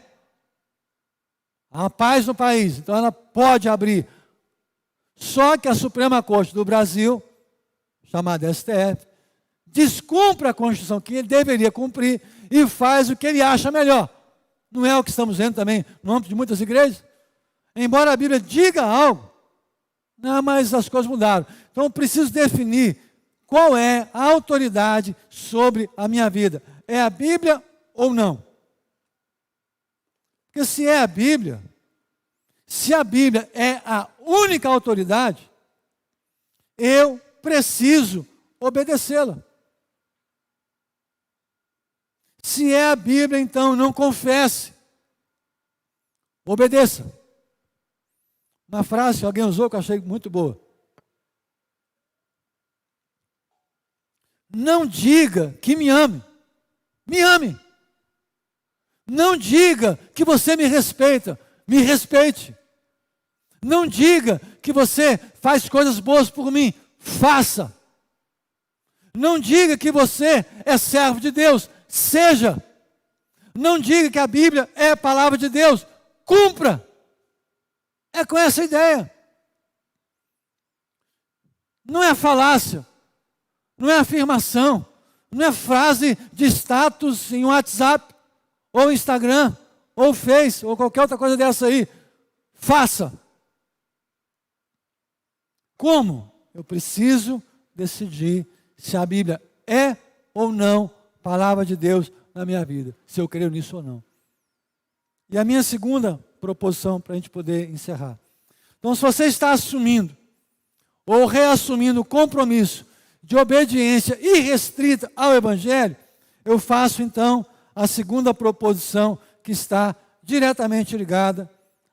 Há paz no país, então ela pode abrir. Só que a Suprema Corte do Brasil, chamada STF, descumpre a Constituição que ele deveria cumprir e faz o que ele acha melhor. Não é o que estamos vendo também no âmbito de muitas igrejas? Embora a Bíblia diga algo, não, mas as coisas mudaram. Então eu preciso definir qual é a autoridade sobre a minha vida. É a Bíblia ou não? Porque se é a Bíblia, se a Bíblia é a única autoridade, eu preciso obedecê-la. Se é a Bíblia, então não confesse, obedeça. Uma frase que alguém usou que eu achei muito boa. Não diga que me ame. Me ame. Não diga que você me respeita. Me respeite. Não diga que você faz coisas boas por mim. Faça. Não diga que você é servo de Deus. Seja. Não diga que a Bíblia é a palavra de Deus. Cumpra. É com essa ideia. Não é falácia. Não é afirmação. Não é frase de status em WhatsApp, ou Instagram, ou Face, ou qualquer outra coisa dessa aí. Faça. Como? Eu preciso decidir se a Bíblia é ou não palavra de Deus na minha vida. Se eu creio nisso ou não. E a minha segunda proposição para a gente poder encerrar. Então, se você está assumindo ou reassumindo o compromisso de obediência irrestrita ao Evangelho, eu faço então a segunda proposição que está diretamente ligada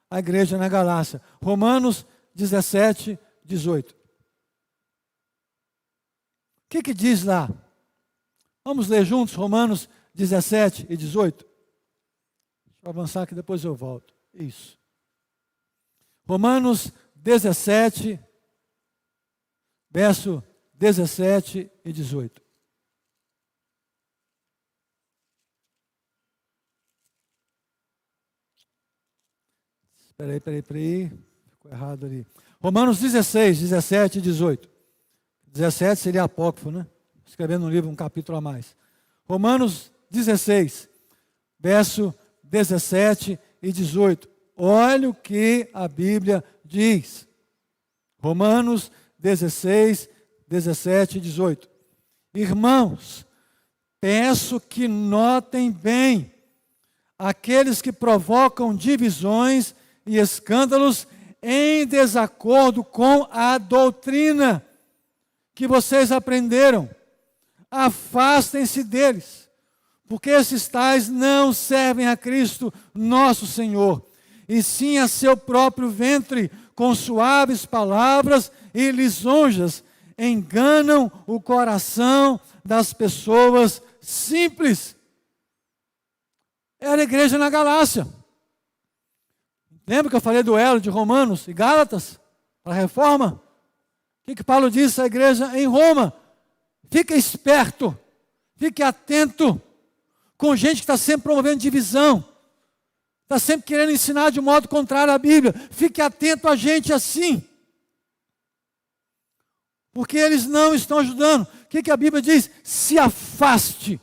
à igreja na Galácia. Romanos 17, 18. O que diz lá? Vamos ler juntos Romanos 17 e 18? Deixa eu avançar que depois eu volto. Isso. Romanos 17, verso 17 e 18. Espera aí. Ficou errado ali. Romanos 16, 17 e 18. 17 seria apócrifo, né? Escrevendo um livro, um capítulo a mais. Romanos 16, verso 17 e 18. Olha o que a Bíblia diz. Romanos 16, 17 e 18. Irmãos, peço que notem bem aqueles que provocam divisões e escândalos em desacordo com a doutrina que vocês aprenderam. Afastem-se deles, porque esses tais não servem a Cristo nosso Senhor, e sim a seu próprio ventre, com suaves palavras e lisonjas, enganam o coração das pessoas simples. Era a igreja na Galácia. Lembra que eu falei do elo de Romanos e Gálatas? Para a reforma? O que Paulo disse à igreja em Roma? Fique esperto, fique atento com gente que está sempre promovendo divisão, está sempre querendo ensinar de modo contrário à Bíblia. Fique atento a gente assim, porque eles não estão ajudando. O que a Bíblia diz? Se afaste.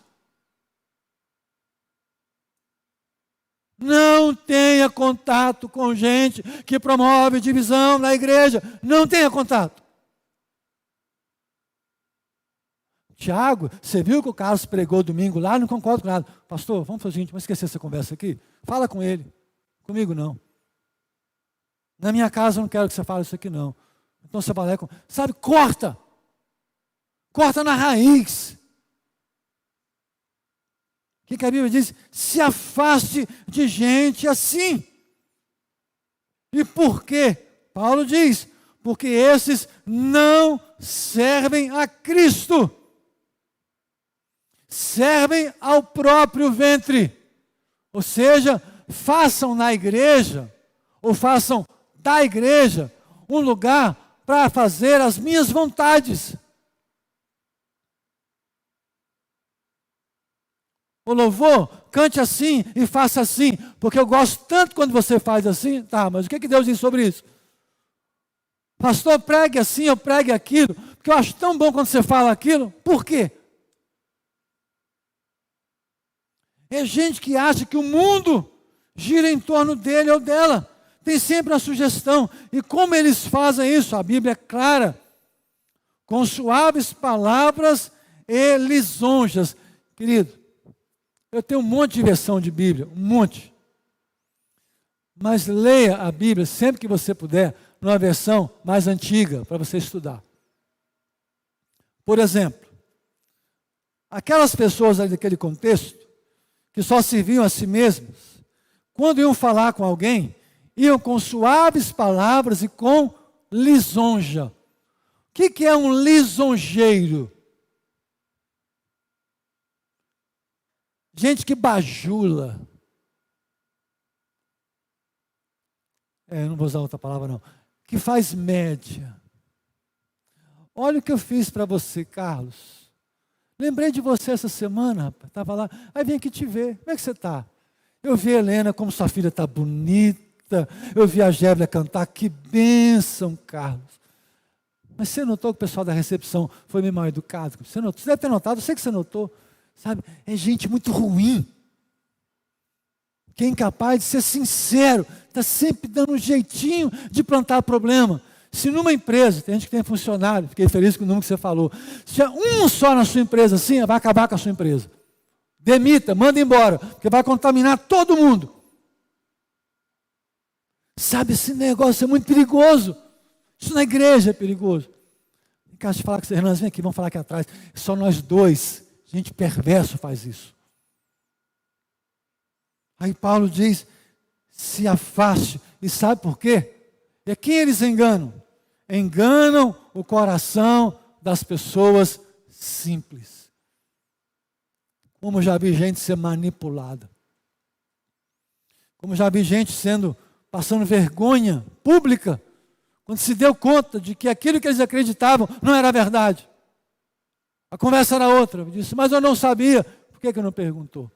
Não tenha contato com gente que promove divisão na igreja. Não tenha contato. Tiago, você viu que o Carlos pregou domingo lá? Não concordo com nada. Pastor, vamos fazer o seguinte, vamos esquecer essa conversa aqui? Fala com ele. Comigo não. Na minha casa eu não quero que você fale isso aqui não. Então você fala, sabe, corta. Corta na raiz. O que a Bíblia diz? Se afaste de gente assim. E por quê? Paulo diz, porque esses não servem a Cristo. Servem ao próprio ventre. Ou seja, façam na igreja, ou façam da igreja, um lugar para fazer as minhas vontades. O louvor, cante assim e faça assim, porque eu gosto tanto quando você faz assim. Tá, mas o que Deus diz sobre isso? Pastor, pregue assim, eu pregue aquilo, porque eu acho tão bom quando você fala aquilo. Por quê? É gente que acha que o mundo gira em torno dele ou dela. Tem sempre a sugestão. E como eles fazem isso? A Bíblia é clara. Com suaves palavras e lisonjas. Querido, eu tenho um monte de versão de Bíblia, um monte. Mas leia a Bíblia sempre que você puder, numa versão mais antiga, para você estudar. Por exemplo, aquelas pessoas ali daquele contexto, que só serviam a si mesmas, quando iam falar com alguém, iam com suaves palavras e com lisonja. O que é um lisonjeiro? Gente que bajula. Eu não vou usar outra palavra não. Que faz média. Olha o que eu fiz para você, Carlos. Lembrei de você essa semana, rapaz. Estava lá. Aí vim aqui te ver. Como é que você está? Eu vi a Helena, como sua filha está bonita. Eu vi a Géblia cantar. Que bênção, Carlos. Mas você notou que o pessoal da recepção foi meio mal educado? Você notou? Você deve ter notado, eu sei que você notou. Sabe? É gente muito ruim. Que é incapaz de ser sincero. Está sempre dando um jeitinho de plantar problema. Se numa empresa, tem gente que tem funcionário, fiquei feliz com o número que você falou. Se é um só na sua empresa assim, vai acabar com a sua empresa. Demita, manda embora, porque vai contaminar todo mundo. Sabe, esse negócio é muito perigoso. Isso na igreja é perigoso. Em casa de falar com vocês, irmãs, vem aqui, vamos falar aqui atrás. Só nós dois, gente perverso faz isso. Aí Paulo diz, se afaste. E sabe por quê? E quem eles enganam? Enganam o coração das pessoas simples. Como já vi gente ser manipulada. Como já vi gente passando vergonha pública, quando se deu conta de que aquilo que eles acreditavam não era verdade. A conversa era outra. Eu disse, mas eu não sabia. Por que não perguntou?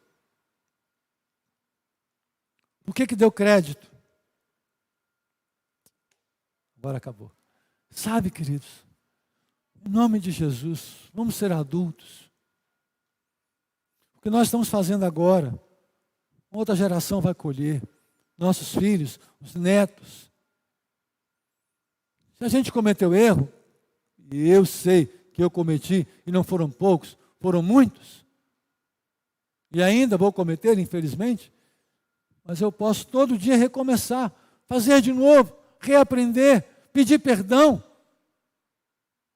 Por que deu crédito? Agora acabou. Sabe, queridos, em nome de Jesus, vamos ser adultos. O que nós estamos fazendo agora, outra geração vai colher. Nossos filhos, os netos. Se a gente cometeu erro, e eu sei que eu cometi, e não foram poucos, foram muitos, e ainda vou cometer, infelizmente, mas eu posso todo dia recomeçar, fazer de novo, reaprender, pedir perdão,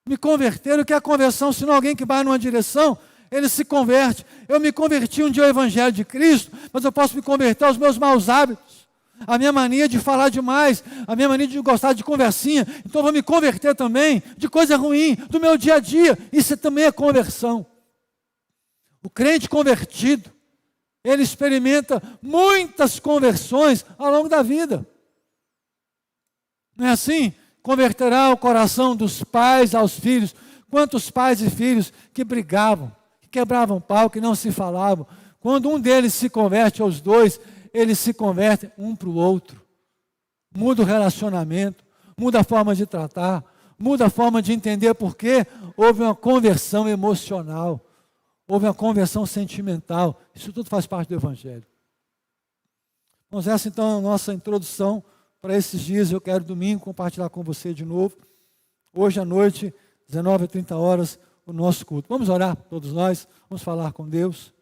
me converter. O que é a conversão? Se não alguém que vai numa direção, ele se converte. Eu me converti um dia ao Evangelho de Cristo, mas eu posso me converter aos meus maus hábitos, a minha mania de falar demais, a minha mania de gostar de conversinha. Então eu vou me converter também de coisa ruim, do meu dia a dia. Isso também é conversão. O crente convertido, ele experimenta muitas conversões ao longo da vida. Não é assim? Converterá o coração dos pais aos filhos. Quantos pais e filhos que brigavam, que quebravam pau, que não se falavam. Quando um deles se converte aos dois, eles se convertem um para o outro. Muda o relacionamento, muda a forma de tratar, muda a forma de entender porque houve uma conversão emocional, houve uma conversão sentimental. Isso tudo faz parte do Evangelho. Vamos essa então é a nossa introdução para esses dias. Eu quero domingo compartilhar com você de novo. Hoje à noite, 19h30, o nosso culto. Vamos orar, todos nós, vamos falar com Deus.